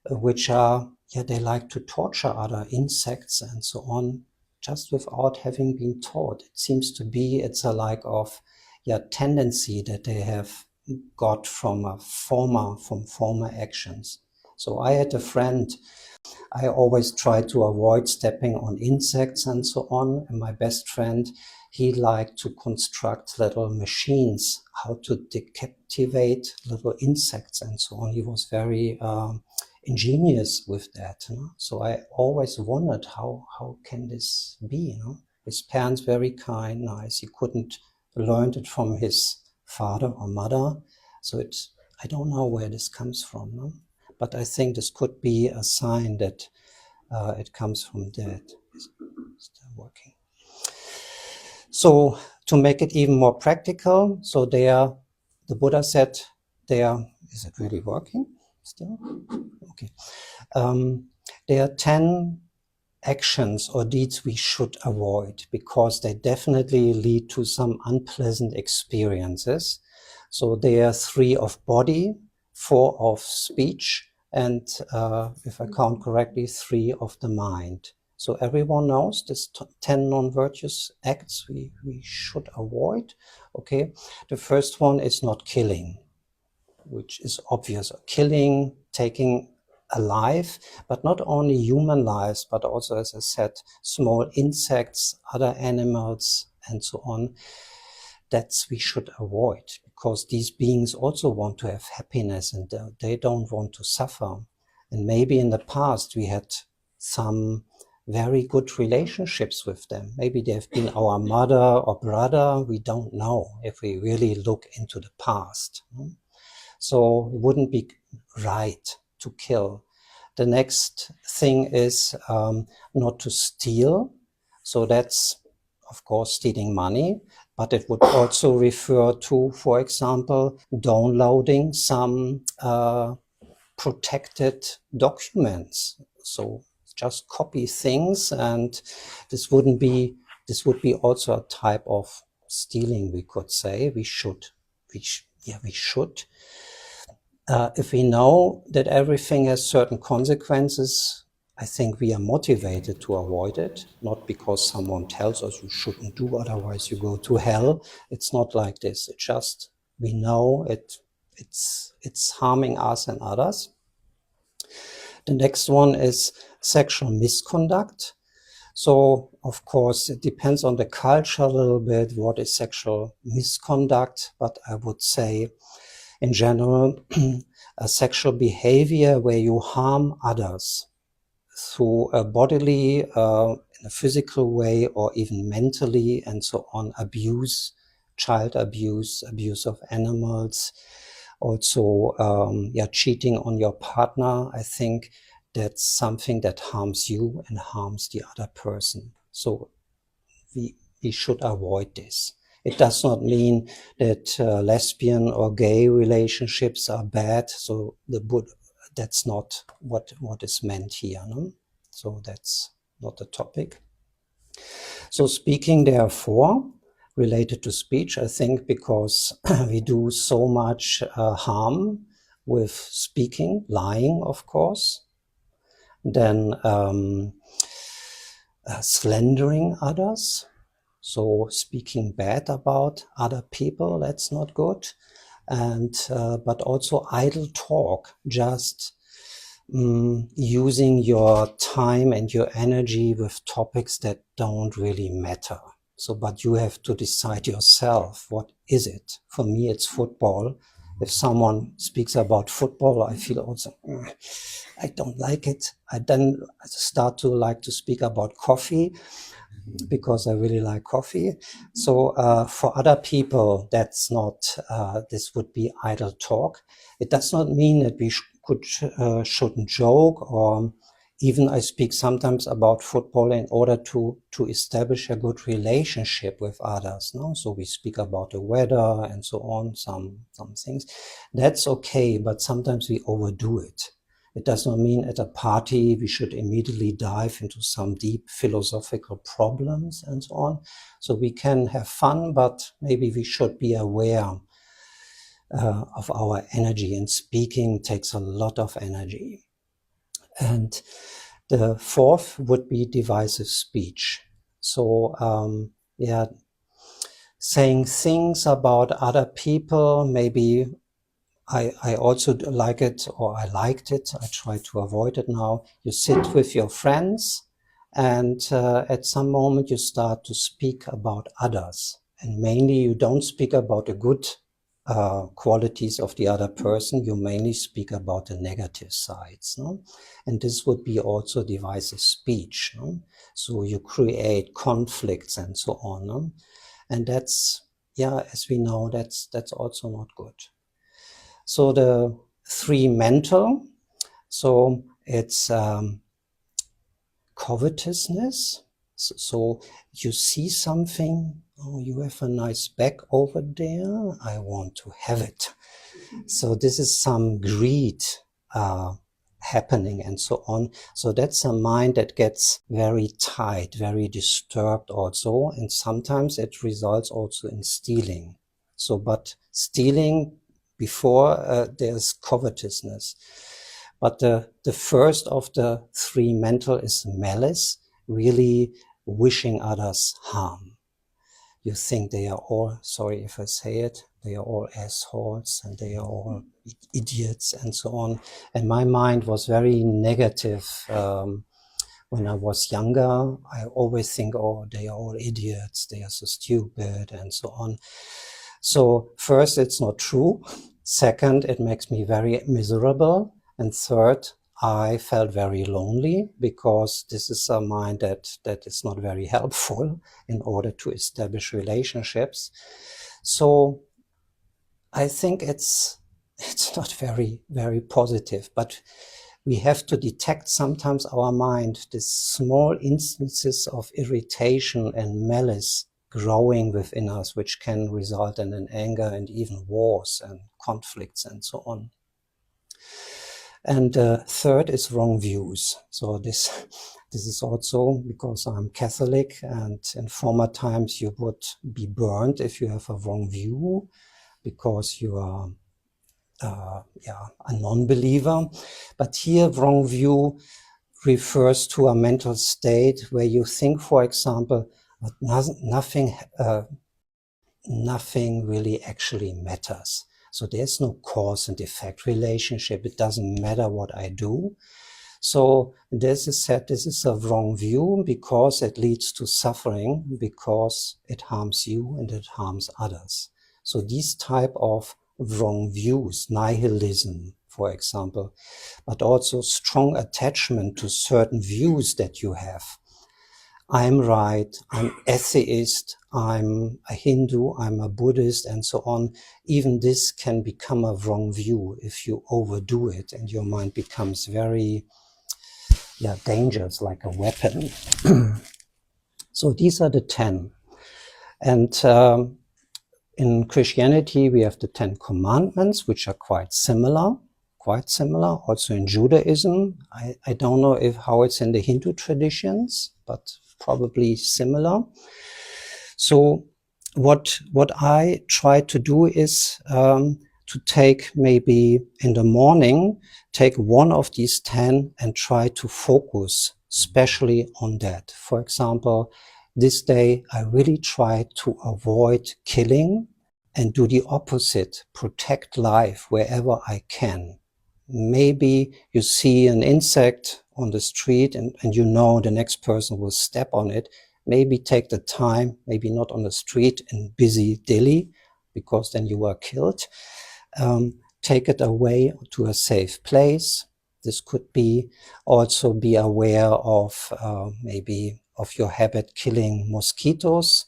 which are, they like to torture other insects and so on, just without having been taught. It seems to be, it's a like of tendency that they have got from former actions. So I had a friend, I always try to avoid stepping on insects and so on. And my best friend, he liked to construct little machines, how to decapitate little insects and so on. He was very ingenious with that. So I always wondered, how can this be? His parents very kind, nice. He couldn't learn it from his father or mother. So I don't know where this comes from. But I think this could be a sign that it comes from that. It's still working. So to make it even more practical, so there, the Buddha said there, is it really working still? Okay. There are 10 actions or deeds we should avoid because they definitely lead to some unpleasant experiences. So there are 3 of body, 4 of speech, and if I count correctly, 3 of the mind. So everyone knows this 10 non-virtuous acts we should avoid. Okay, the first one is not killing, which is obvious. Killing, taking alive, but not only human lives, but also, as I said, small insects, other animals, and so on. That's we should avoid, because these beings also want to have happiness and they don't want to suffer. And maybe in the past we had some very good relationships with them. Maybe they've been our mother or brother. We don't know if we really look into the past. So it wouldn't be right to kill. The next thing is not to steal. So that's, of course, stealing money, but it would also refer to, for example, downloading some protected documents. So just copy things, and this would be also a type of stealing, we could say. We should. If we know that everything has certain consequences, I think we are motivated to avoid it, not because someone tells us you shouldn't do, otherwise you go to hell. It's not like this. It's just, we know it's harming us and others. The next one is sexual misconduct. So, of course, it depends on the culture a little bit, what is sexual misconduct, but I would say, in general, a sexual behavior where you harm others through a bodily, in a physical way, or even mentally, and so on. Abuse, child abuse, abuse of animals, also, cheating on your partner. I think that's something that harms you and harms the other person. So we should avoid this. It does not mean that lesbian or gay relationships are bad. So that's not what is meant here. No? So that's not the topic. So speaking, therefore, related to speech, I think, because we do so much harm with speaking, lying, of course, then slandering others. So speaking bad about other people, that's not good. And but also idle talk, just using your time and your energy with topics that don't really matter. So, but you have to decide yourself, what is it? For me, it's football. If someone speaks about football, I feel also, I don't like it. I then start to like to speak about coffee, because I really like coffee. So for other people, that's not, this would be idle talk. It does not mean that we shouldn't joke, or even I speak sometimes about football in order to establish a good relationship with others. No? So we speak about the weather and so on, some things. That's okay, but sometimes we overdo it. It does not mean at a party we should immediately dive into some deep philosophical problems and so on. So we can have fun, but maybe we should be aware of our energy, and speaking takes a lot of energy. And the fourth would be divisive speech. So, saying things about other people, maybe I also like it, or I liked it. I try to avoid it now. You sit with your friends, and at some moment you start to speak about others. And mainly you don't speak about the good qualities of the other person. You mainly speak about the negative sides. No? And this would be also divisive speech. No? So you create conflicts and so on. No? And that's, as we know, that's also not good. So the three mental, so it's covetousness. So you see something, oh, you have a nice bag over there, I want to have it. So this is some greed happening and so on. So that's a mind that gets very tight, very disturbed also. And sometimes it results also in stealing. So, but stealing before there's covetousness. But the first of the three mental is malice, really wishing others harm. You think they are all, sorry if I say it, they are all assholes and they are all idiots and so on. And my mind was very negative. When I was younger, I always think, oh, they are all idiots, they are so stupid and so on. So first, it's not true. Second, it makes me very miserable. And third, I felt very lonely because this is a mind that is not very helpful in order to establish relationships. So I think it's not very, very positive, but we have to detect sometimes our mind, these small instances of irritation and malice growing within us, which can result in an anger and even wars and conflicts and so on. And third is wrong views. So this is also because I'm Catholic, and in former times you would be burned if you have a wrong view because you are a non-believer. But here wrong view refers to a mental state where you think, for example, nothing really actually matters. So there's no cause and effect relationship. It doesn't matter what I do. So this is said, this is a wrong view because it leads to suffering, because it harms you and it harms others. So these type of wrong views, nihilism, for example, but also strong attachment to certain views that you have. I'm right, I'm atheist, I'm a Hindu, I'm a Buddhist, and so on. Even this can become a wrong view if you overdo it and your mind becomes very dangerous, like a weapon. So these are the 10. And in Christianity, we have the 10 Commandments, which are quite similar. Also in Judaism, I don't know how it's in the Hindu traditions, but probably similar. So what I try to do is to take maybe in the morning, take one of these 10 and try to focus especially on that. For example, this day I really try to avoid killing and do the opposite, protect life wherever I can. Maybe you see an insect on the street and you know the next person will step on it. Maybe take the time, maybe not on the street in busy Delhi, because then you are killed. Take it away to a safe place. This could be also be aware of maybe of your habit killing mosquitoes.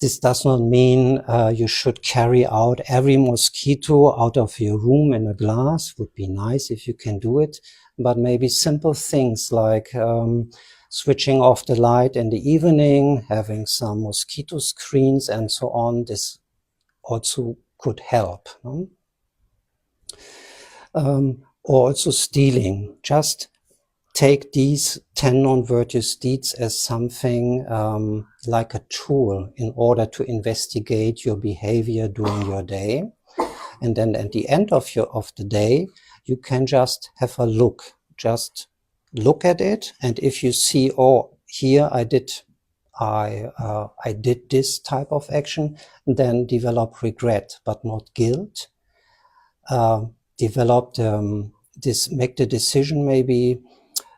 This does not mean you should carry out every mosquito out of your room in a glass. Would be nice if you can do it, but maybe simple things like switching off the light in the evening, having some mosquito screens and so on. This also could help. Or also stealing. Just take these 10 non-virtuous deeds as something like a tool in order to investigate your behavior during your day. And then at the end of the day, you can just have a look. Just look at it. And if you see, oh, here I did this type of action, then develop regret, but not guilt. Make the decision maybe,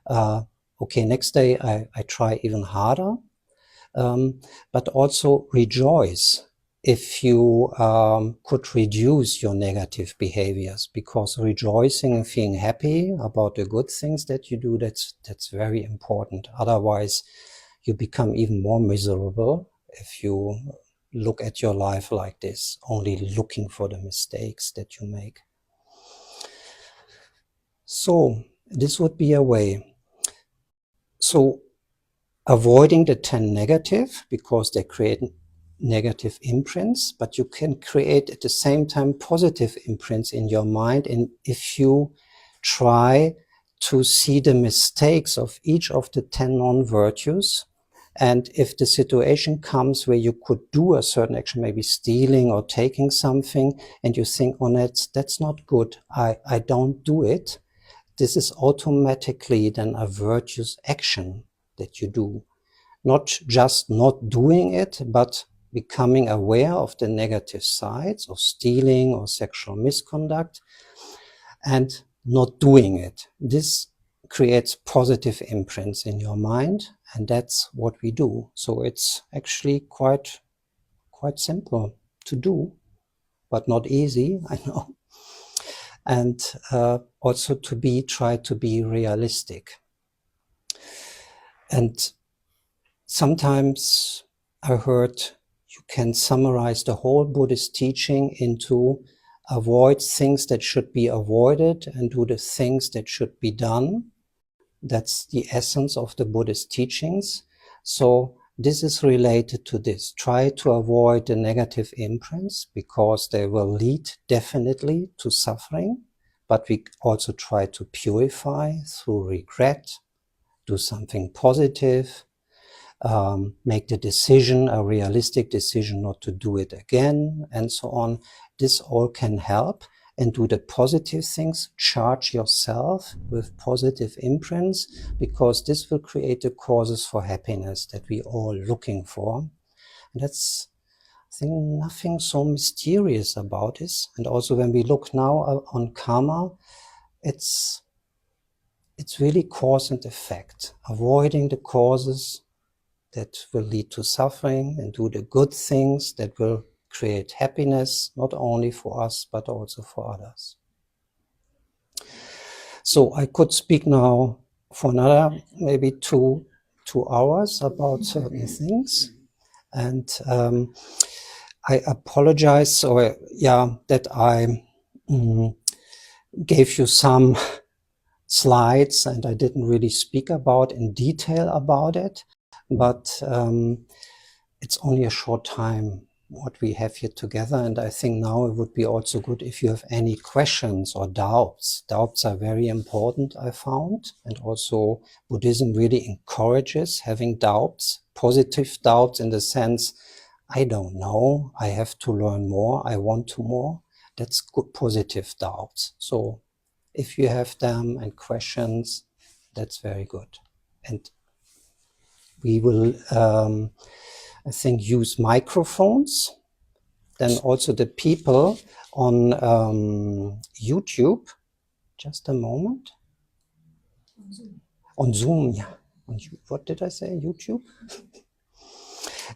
okay, next day I try even harder, but also rejoice if you could reduce your negative behaviors, because rejoicing and feeling happy about the good things that you do, that's very important. Otherwise, you become even more miserable if you look at your life like this, only looking for the mistakes that you make. So this would be a way. So avoiding the 10 negative because they create negative imprints, but you can create at the same time positive imprints in your mind. And if you try to see the mistakes of each of the 10 non-virtues, and if the situation comes where you could do a certain action, maybe stealing or taking something, and you think, oh, that's not good, I don't do it, this is automatically then a virtuous action that you do. Not just not doing it, but becoming aware of the negative sides of stealing or sexual misconduct and not doing it. This creates positive imprints in your mind, and that's what we do. So it's actually quite simple to do, but not easy, I know. And also try to be realistic. And sometimes I heard you can summarize the whole Buddhist teaching into avoid things that should be avoided and do the things that should be done. That's the essence of the Buddhist teachings. So this is related to this. Try to avoid the negative imprints because they will lead definitely to suffering, but we also try to purify through regret, do something positive, make the decision, a realistic decision not to do it again, and so on. This all can help. And do the positive things, charge yourself with positive imprints, because this will create the causes for happiness that we all looking for. And that's, I think, nothing so mysterious about this. And also when we look now on karma, it's really cause and effect, avoiding the causes that will lead to suffering and do the good things that will create happiness, not only for us, but also for others. So I could speak now for another maybe two hours about certain things. And I apologize, that I gave you some slides and I didn't really speak about in detail about it, but it's only a short time what we have here together, and I think now it would be also good if you have any questions or doubts. Doubts are very important, I found, and also Buddhism really encourages having doubts, positive doubts in the sense, I don't know, I have to learn more, I want to more. That's good positive doubts. So if you have them and questions, that's very good. And we will I think use microphones. Then also the people on YouTube, just a moment. On Zoom, yeah. What did I say? YouTube?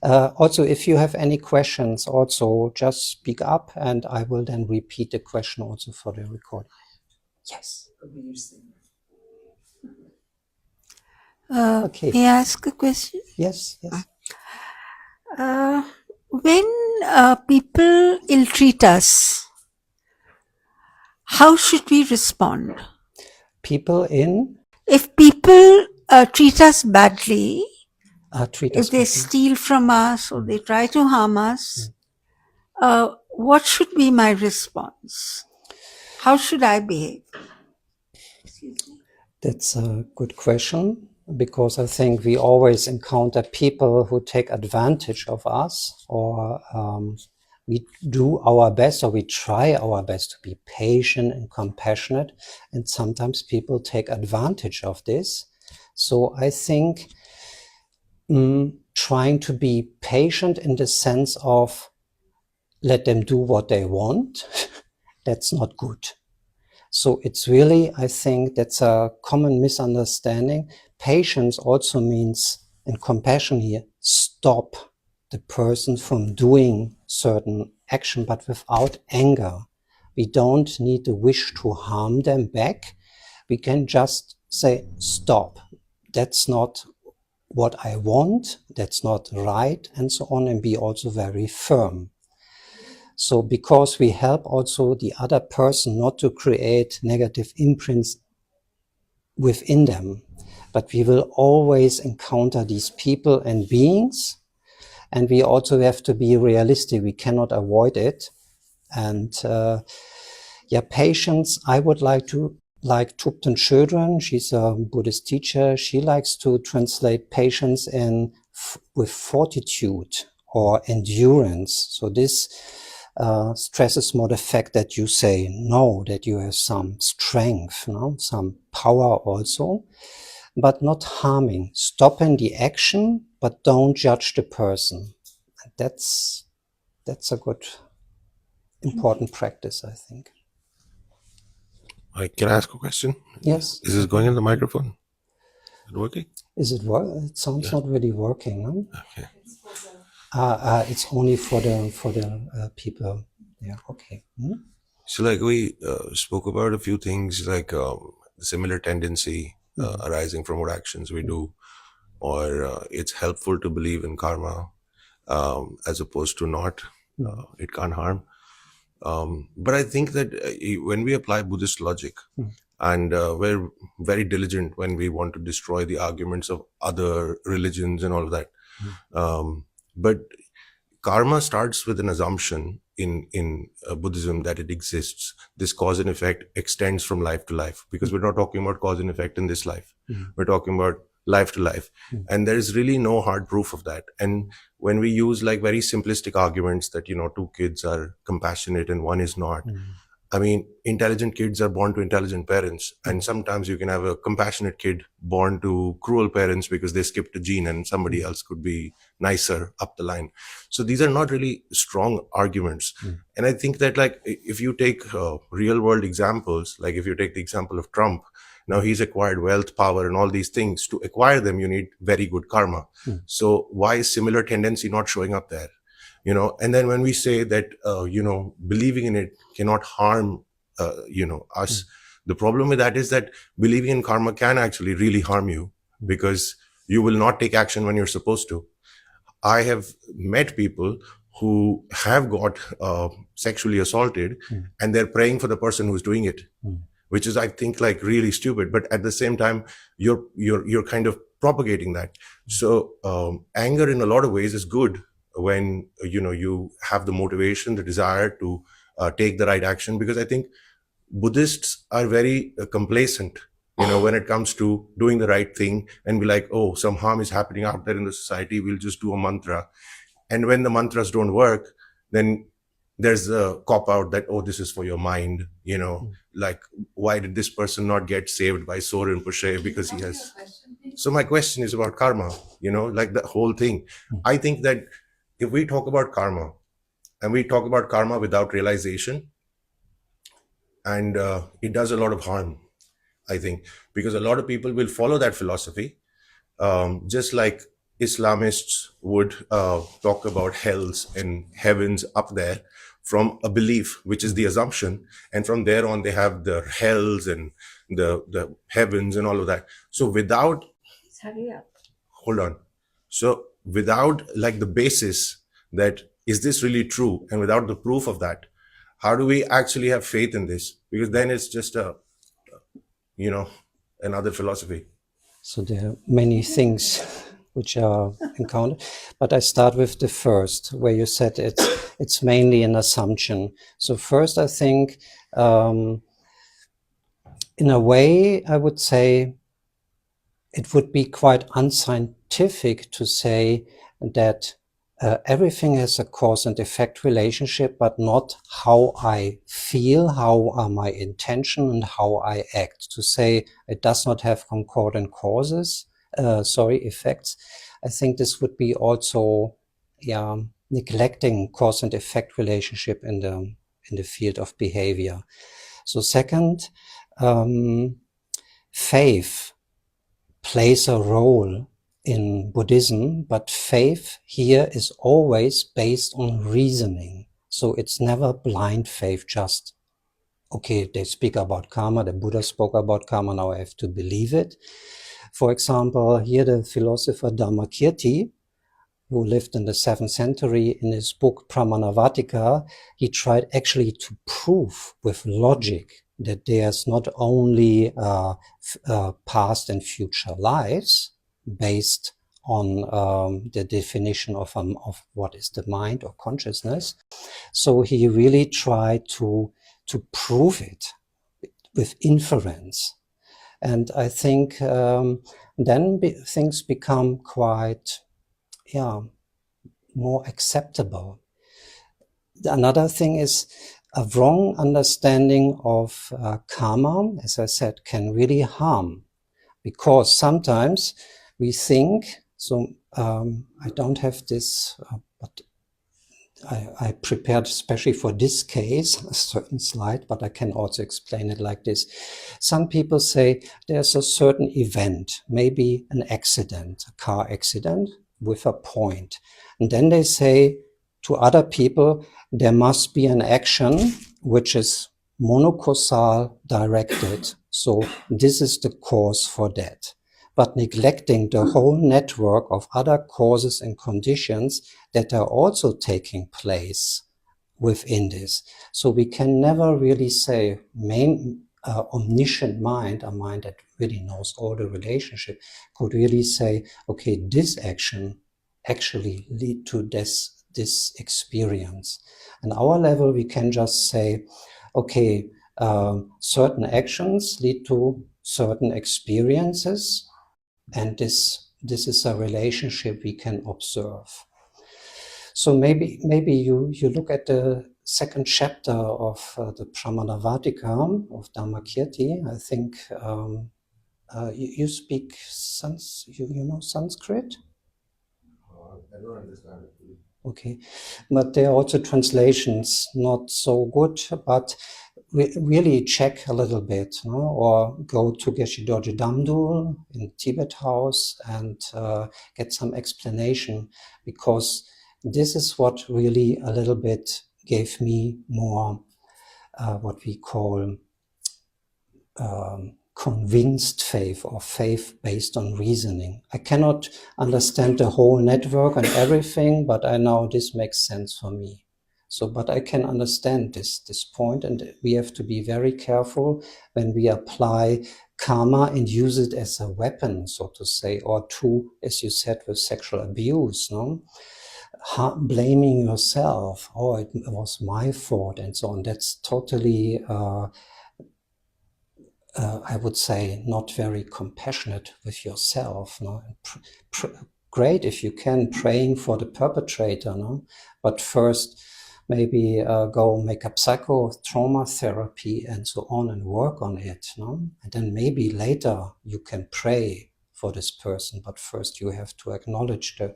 Also, if you have any questions, also just speak up and I will then repeat the question also for the recording. Yes. Okay. May I ask a question? Yes. When people ill-treat us, how should we respond? People in? If people treat us badly, if they steal from us or they try to harm us, what should be my response? How should I behave? Excuse me. That's a good question, because I think we always encounter people who take advantage of us, or we do our best, or we try our best to be patient and compassionate, and sometimes people take advantage of this. So I think trying to be patient in the sense of let them do what they want, that's not good. So it's really, I think that's a common misunderstanding. Patience also means, and compassion here, stop the person from doing certain action, but without anger. We don't need the wish to harm them back. We can just say, stop. That's not what I want. That's not right, and so on, and be also very firm. So because we help also the other person not to create negative imprints within them, But we will always encounter these people and beings, and we also have to be realistic. We cannot avoid it. And patience, I would like Thupten Chodron, she's a Buddhist teacher, she likes to translate patience with fortitude or endurance. So this stresses more the fact that you say no, that you have some strength, some power also, but not harming. Stopping the action, but don't judge the person. That's a good, important practice, I think. Can I ask a question? Yes. Is this going in the microphone? Is it working? Is it working? It sounds not really working, no? Okay. It's only for the people. Yeah, okay. So like we spoke about a few things like similar tendency arising from what actions we do, or it's helpful to believe in karma as opposed to not. It can't harm. But I think that when we apply Buddhist logic, and we're very diligent when we want to destroy the arguments of other religions and all of that. But karma starts with an assumption in Buddhism that it exists. This cause and effect extends from life to life, because we're not talking about cause and effect in this life. We're talking about life to life. And there is really no hard proof of that. And when we use like very simplistic arguments that, two kids are compassionate and one is not, I mean, intelligent kids are born to intelligent parents. And sometimes you can have a compassionate kid born to cruel parents because they skipped a gene and somebody else could be nicer up the line. So these are not really strong arguments. And I think that like, if you take real world examples, like if you take the example of Trump, now he's acquired wealth, power, and all these things. To acquire them, you need very good karma. So why is similar tendency not showing up there? And then when we say that, believing in it cannot harm, us, the problem with that is that believing in karma can actually really harm you, because you will not take action when you're supposed to. I have met people who have got sexually assaulted and they're praying for the person who's doing it, which is, I think, like really stupid. But at the same time, you're kind of propagating that. So anger in a lot of ways is good when, you have the motivation, the desire to take the right action, because I think Buddhists are very complacent, when it comes to doing the right thing and be like, oh, some harm is happening out there in the society, we'll just do a mantra. And when the mantras don't work, then there's a cop out that, oh, this is for your mind, like, why did this person not get saved by Soren Pushe because he has. So my question is about karma, like the whole thing. I think that if we talk about karma and we talk about karma without realization, and it does a lot of harm, I think, because a lot of people will follow that philosophy, just like Islamists would talk about hells and heavens up there from a belief, which is the assumption. And from there on, they have the hells and the heavens and all of that. So without, hold on. So without like the basis that, is this really true? And without the proof of that, how do we actually have faith in this? Because then it's just another philosophy. So there are many things which are encountered, but I start with the first, where you said it's mainly an assumption. So first, I think, in a way, I would say it would be quite unscientific to say that everything has a cause and effect relationship, but not how I feel, how are my intention, and how I act. To say it does not have concordant causes, effects. I think this would be also, neglecting cause and effect relationship in the field of behavior. So second, faith plays a role in Buddhism, but faith here is always based on reasoning. So it's never blind faith, just, okay, they speak about karma, the Buddha spoke about karma, now I have to believe it. For example, here the philosopher Dharmakirti, who lived in the 7th century, in his book Pramanavartika, he tried actually to prove with logic that there's not only past and future lives based on the definition of what is the mind or consciousness. So he really tried to prove it with inference. And I think then things become quite, more acceptable. Another thing is a wrong understanding of karma, as I said, can really harm, because sometimes we think, so I don't have this, but I prepared especially for this case a certain slide, but I can also explain it like this. Some people say there's a certain event, maybe an accident, a car accident with a point. And then they say to other people, there must be an action which is monocausal directed. So this is the cause for that. But neglecting the whole network of other causes and conditions that are also taking place within this. So we can never really say omniscient mind, a mind that really knows all the relationship, could really say, okay, this action actually lead to this experience. And our level, we can just say, okay, certain actions lead to certain experiences, and this is a relationship we can observe. So maybe you look at the second chapter of the Pramanavartika of Dhammakirti. I think you speak you know Sanskrit? I don't understand it. Okay, but there are also translations not so good, but really check a little bit, no? Or go to Geshe Dorje Damdul in Tibet House and get some explanation, because this is what really a little bit gave me more what we call convinced faith, or faith based on reasoning. I cannot understand the whole network and everything, but I know this makes sense for me. So, but I can understand this point, and we have to be very careful when we apply karma and use it as a weapon, so to say, or to, as you said, with sexual abuse, no? Blaming yourself, oh, it was my fault, and so on. That's totally I would say not very compassionate with yourself. No? Great if you can, praying for the perpetrator, no? But first maybe go make a psychotrauma therapy and so on and work on it. No? And then maybe later you can pray for this person, but first you have to acknowledge the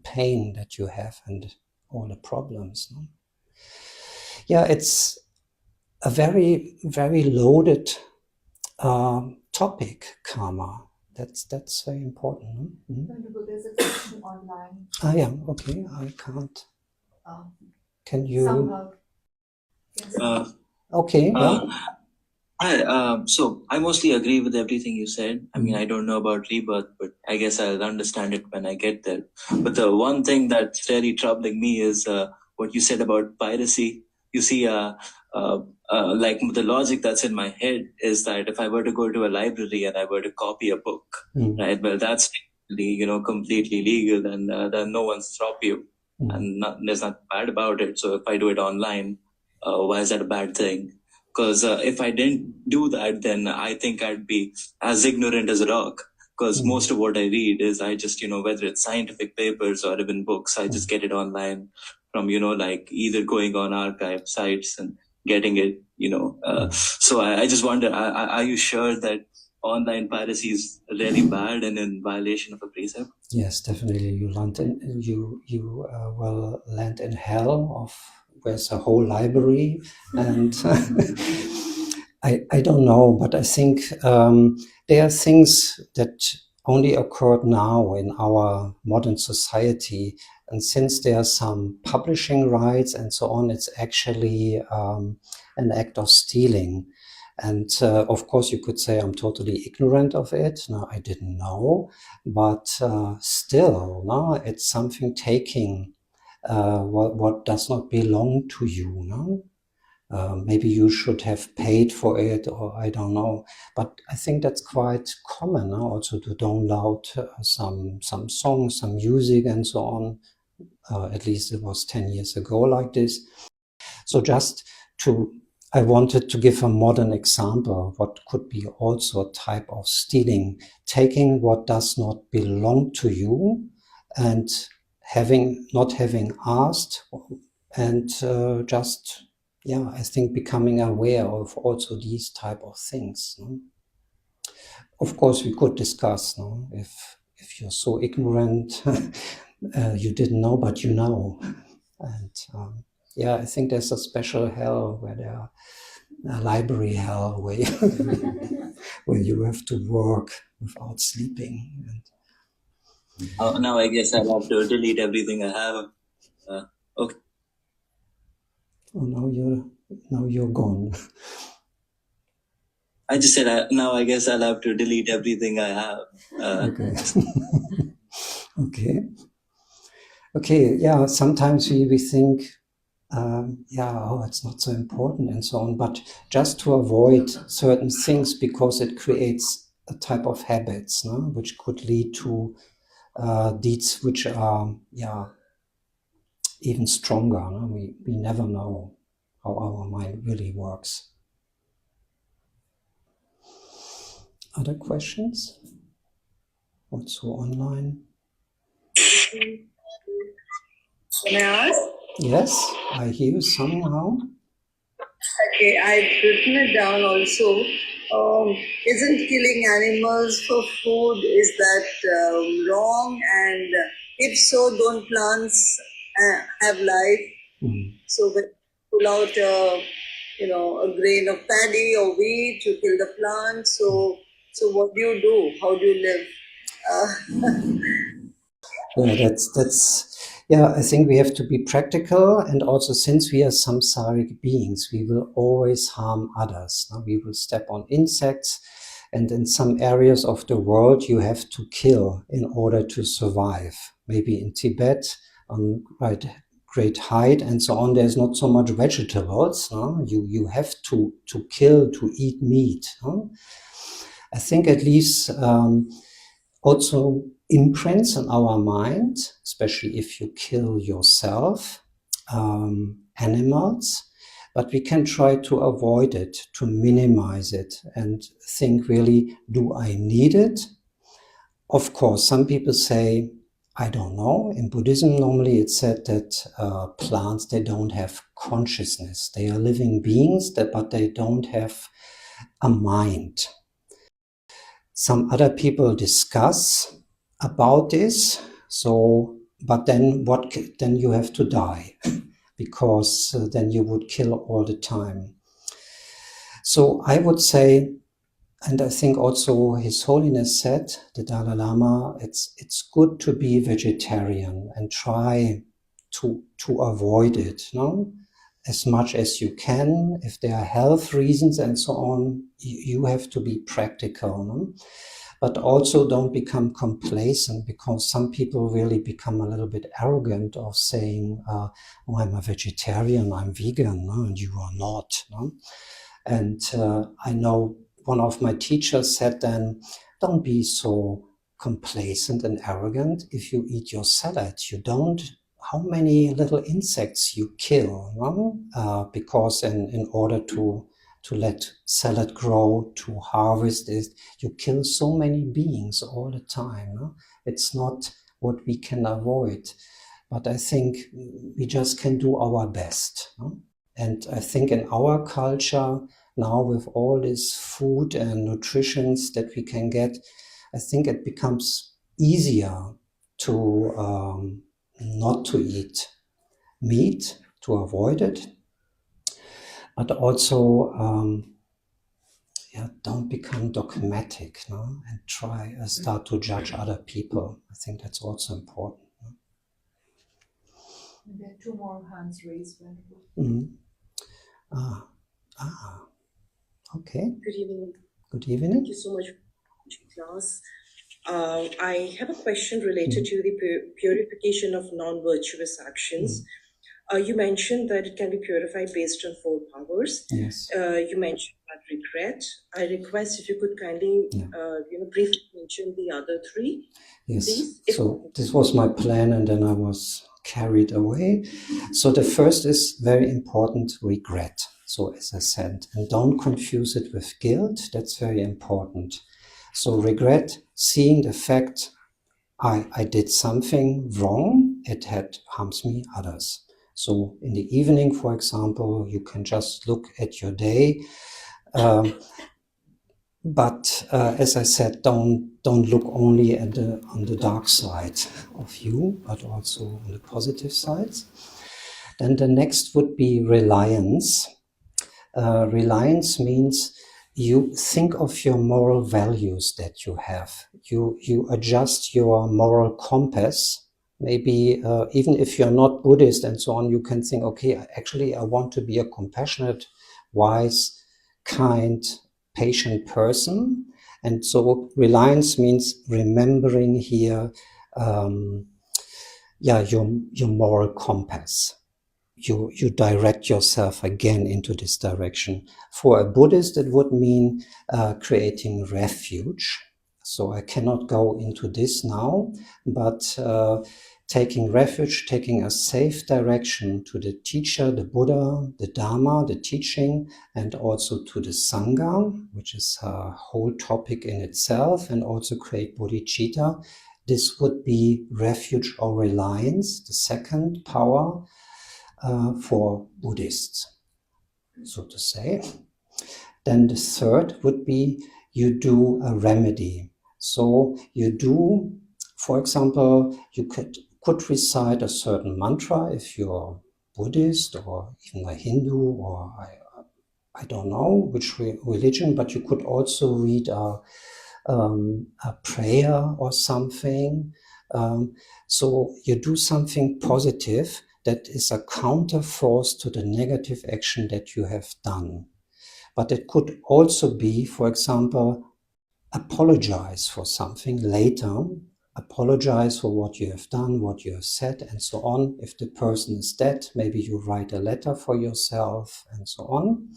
pain that you have and all the problems. No? Yeah, it's a very, very loaded topic, karma. That's very important. Venerable, there's a question online. Yeah, okay. I can't. Can you? Somehow. Okay. So I mostly agree with everything you said. I mean, I don't know about rebirth, but I guess I'll understand it when I get there. But the one thing that's really troubling me is what you said about piracy. You see, like the logic that's in my head is that if I were to go to a library and I were to copy a book, right? Well, that's completely legal, and then no one's stop you, and there's nothing bad about it. So if I do it online, why is that a bad thing? Because if I didn't do that, then I think I'd be as ignorant as a rock. Because most of what I read is I just, whether it's scientific papers or even books, I just get it online from, like either going on archive sites and getting it, So I just wonder, are you sure that online piracy is really bad and in violation of a precept? Yes, definitely. You will land in hell of where's a whole library, and I don't know, but I think there are things that only occurred now in our modern society, and since there are some publishing rights and so on, it's actually an act of stealing. And of course, you could say I'm totally ignorant of it. No, I didn't know, but still, no, it's something taking what does not belong to you. No, maybe you should have paid for it, or I don't know. But I think that's quite common also to download some songs, some music and so on. At least it was 10 years ago like this. So I wanted to give a modern example of what could be also a type of stealing, taking what does not belong to you and not having asked, and I think becoming aware of also these type of things. No? Of course, we could discuss, no? If you're so ignorant, you didn't know, but you know. And I think there's a special hell where there are a library hell where you have to work without sleeping. And now I guess I'll have to delete everything I have. Okay. Oh, now you're gone. I just said now I guess I'll have to delete everything I have. Okay. Okay. Yeah. Sometimes we think, it's not so important and so on, but just to avoid certain things because it creates a type of habits, no? Which could lead to deeds which are, even stronger. No? We never know how our mind really works. Other questions? Also online? Can I ask? Yes, I hear you somehow. Okay, I've written it down also. Isn't killing animals for food, is that wrong? And if so, don't plants have life? So when you pull out a grain of paddy or wheat, you kill the plant. So what do you do? How do you live? I think we have to be practical, and also since we are samsaric beings, we will always harm others. No? We will step on insects, and in some areas of the world you have to kill in order to survive. Maybe in Tibet, on great height and so on, there's not so much vegetables. No? You have to kill to eat meat. No? I think at least also imprints on our mind, especially if you kill yourself, animals, but we can try to avoid it, to minimize it, and think really, do I need it? Of course, some people say, I don't know. In Buddhism, normally it's said that plants, they don't have consciousness. They are living beings, but they don't have a mind. Some other people discuss about this. But then then you have to die because then you would kill all the time. So I would say, and I think also His Holiness said, the Dalai Lama, it's good to be vegetarian and try to avoid it, no? As much as you can. If there are health reasons and so on, you have to be practical, no? But also don't become complacent, because some people really become a little bit arrogant of saying, I'm a vegetarian, I'm vegan, no? And you are not. No? And I know one of my teachers said then, don't be so complacent and arrogant. If you eat your salad, how many little insects you kill, no? Because in order to let salad grow, to harvest it, you kill so many beings all the time. No? It's not what we can avoid, but I think we just can do our best. No? And I think in our culture now, with all this food and nutritions that we can get, I think it becomes easier to not to eat meat, to avoid it. But also, don't become dogmatic, no? And start to judge other people. I think that's also important. No? There are two more hands raised. Mm-hmm. Okay. Good evening. Good evening. Thank you so much for the class. I have a question related to the purification of non-virtuous actions. You mentioned that it can be purified based on 4 powers. Yes. You mentioned about regret. I request if you could kindly, briefly mention the other 3. Yes. Please. So this was my plan, and then I was carried away. So the first is very important: regret. So as I said, and don't confuse it with guilt. That's very important. So regret, seeing the fact I did something wrong, it harms me, others. So in the evening, for example, you can just look at your day. But as I said, don't look only on the dark side of you, but also on the positive sides. Then the next would be reliance. Reliance means you think of your moral values that you have. You adjust your moral compass. Maybe even if you're not Buddhist and so on, you can think, okay, actually I want to be a compassionate, wise, kind, patient person. And so reliance means remembering here your moral compass. You direct yourself again into this direction. For a Buddhist, it would mean creating refuge. So I cannot go into this now, but taking refuge, taking a safe direction to the teacher, the Buddha, the Dharma, the teaching, and also to the Sangha, which is a whole topic in itself, and also create bodhicitta. This would be refuge or reliance, the second power for Buddhists, so to say. Then the third would be you do a remedy. So you do, for example, you could recite a certain mantra if you're Buddhist or even a Hindu or I don't know which religion, but you could also read a prayer or something. So you do something positive that is a counter force to the negative action that you have done. But it could also be, for example, apologize for something later, apologize for what you have done, what you have said, and so on. If the person is dead, maybe you write a letter for yourself, and so on.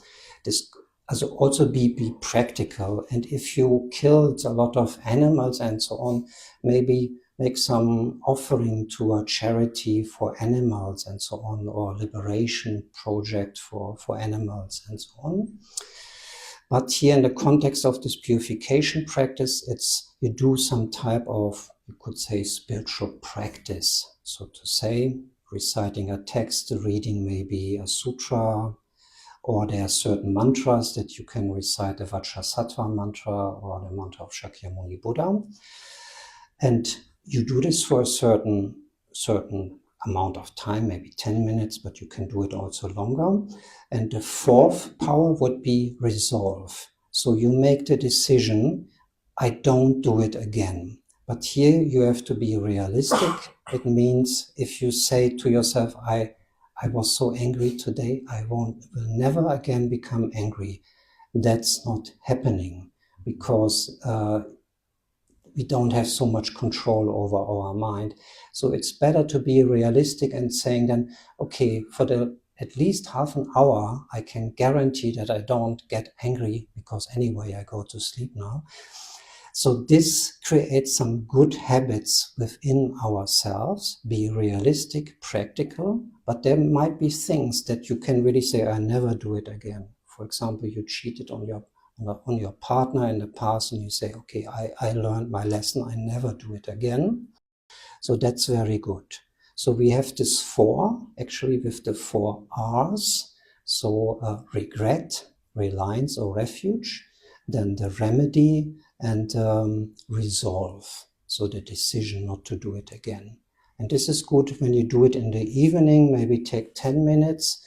This also be practical. And if you killed a lot of animals and so on, maybe make some offering to a charity for animals and so on, or liberation project for animals and so on. But here in the context of this purification practice, it's you do some type of, you could say, spiritual practice, so to say, reciting a text, reading maybe a sutra, or there are certain mantras that you can recite, the Vajrasattva mantra or the mantra of Shakyamuni Buddha. And you do this for a certain amount of time, maybe 10 minutes, but you can do it also longer. And the fourth power would be resolve. So you make the decision, I don't do it again. But here you have to be realistic. It means if you say to yourself, I was so angry today, will never again become angry. That's not happening because we don't have so much control over our mind. So it's better to be realistic and saying then, okay, for at least half an hour, I can guarantee that I don't get angry because anyway, I go to sleep now. So this creates some good habits within ourselves, be realistic, practical, but there might be things that you can really say, I never do it again. For example, you cheated on your partner in the past and you say, okay, I learned my lesson, I never do it again. So that's very good. So we have this 4, actually with the 4 R's. So regret, reliance or refuge, then the remedy, and resolve, so the decision not to do it again. And this is good when you do it in the evening, maybe take 10 minutes.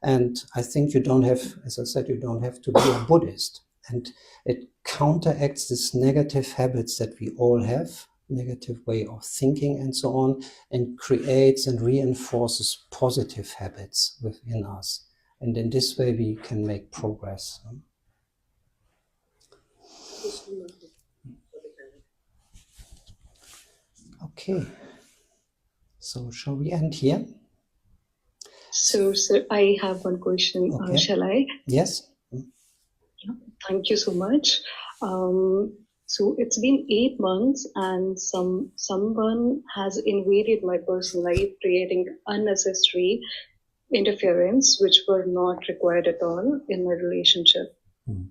And I think you don't have, as I said, you don't have to be a Buddhist. And it counteracts these negative habits that we all have, negative way of thinking and so on, and creates and reinforces positive habits within us. And in this way we can make progress. Okay, so shall we end here? So, sir, I have one question. Okay. Shall I? Yes. Yeah, thank you so much. So it's been 8 months, and someone has invaded my personal life, creating unnecessary interference, which were not required at all in my relationship.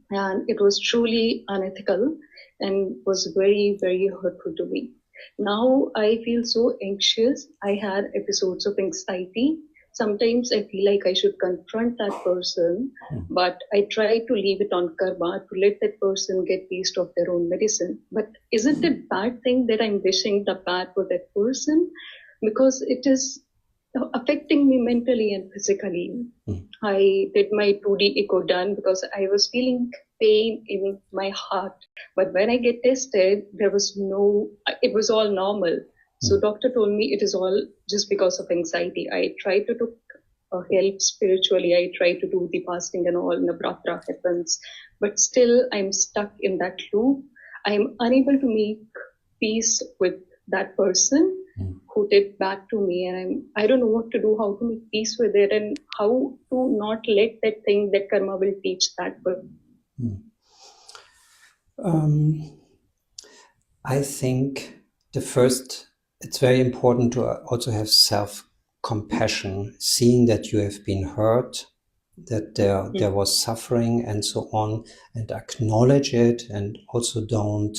And it was truly unethical and was very, very hurtful to me. Now I feel so anxious. I had episodes of anxiety. Sometimes I feel like I should confront that person, but I try to leave it on karma to let that person get taste of their own medicine. But isn't it a bad thing that I'm wishing the bad for that person? Because it is affecting me mentally and physically. I did my 2D echo done because I was feeling pain in my heart. But when I get tested, it was all normal. So doctor told me it is all just because of anxiety. I tried to do help spiritually. I try to do the fasting and all, Navratra happens. But still I'm stuck in that loop. I'm unable to make peace with that person who did bad to me, and I don't know what to do, how to make peace with it, and how to not let that thing that karma will teach that person. I think it's very important to also have self-compassion, seeing that you have been hurt, that there was suffering and so on, and acknowledge it, and also don't,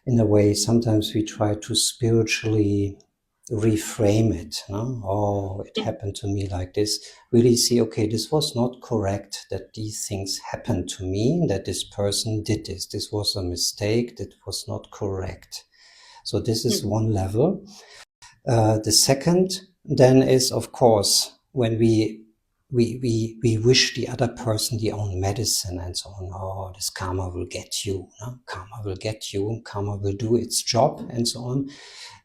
in a way, sometimes we try to spiritually reframe it. No? Oh, it happened to me like this. Really see, okay, this was not correct, that these things happened to me, that this person did this. This was a mistake, that was not correct. So this is one level. The second then is, of course, when we wish the other person the own medicine and so on. Oh, this karma will get you. No? Karma will get you. Karma will do its job and so on.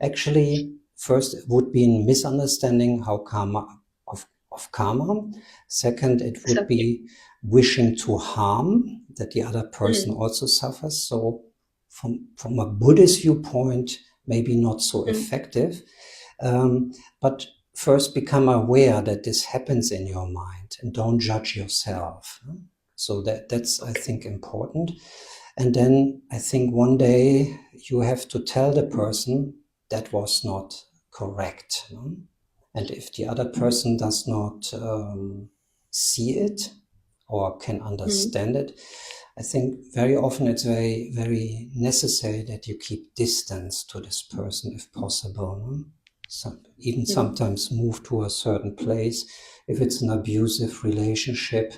Actually, first, it would be a misunderstanding of karma. Second, it would be wishing to harm, that the other person also suffers. So from a Buddhist viewpoint, maybe not so effective. But first become aware that this happens in your mind and don't judge yourself. So that's, I think, important. And then I think one day you have to tell the person that was not correct. No? And if the other person does not see it or can understand it, I think very often it's very, very necessary that you keep distance to this person if possible. No? Sometimes move to a certain place. If it's an abusive relationship,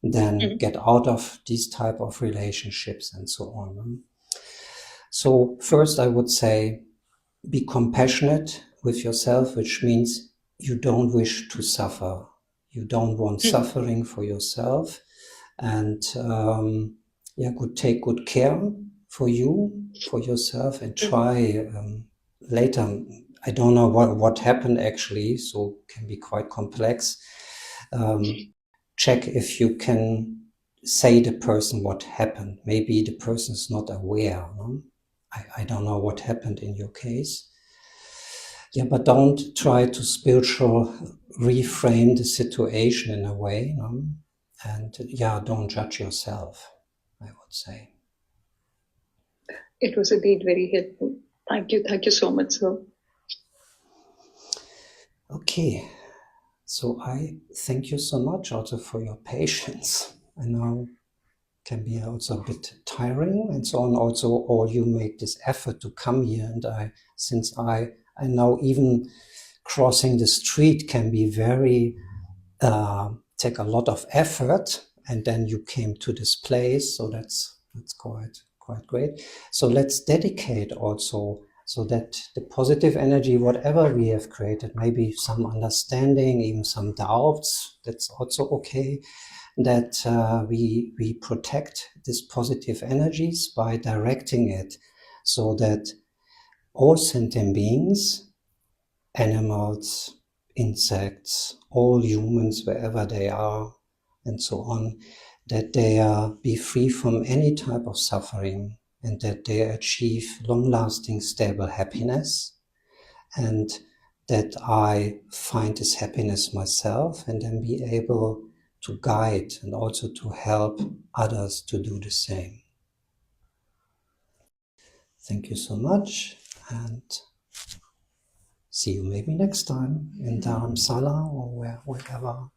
then get out of these type of relationships and so on. So first I would say, be compassionate with yourself, which means you don't wish to suffer. You don't want suffering for yourself, and take good care for you, for yourself, and try later. I don't know what happened actually, so it can be quite complex. Check if you can say the person what happened. Maybe the person is not aware. No? I don't know what happened in your case. Yeah, but don't try to spiritual reframe the situation in a way. No? And don't judge yourself, I would say. It was indeed very helpful. Thank you so much, sir. Okay, so I thank you so much also for your patience. I know it can be also a bit tiring and so on. Also, or you make this effort to come here, and since I know even crossing the street can be very take a lot of effort, and then you came to this place, so that's quite great. So let's dedicate also, so that the positive energy, whatever we have created, maybe some understanding, even some doubts, that's also okay, that we protect these positive energies by directing it, so that all sentient beings, animals, insects, all humans, wherever they are, and so on, that they be free from any type of suffering, and that they achieve long-lasting, stable happiness, and that I find this happiness myself and then be able to guide and also to help others to do the same. Thank you so much, and see you maybe next time in Dharamsala or wherever.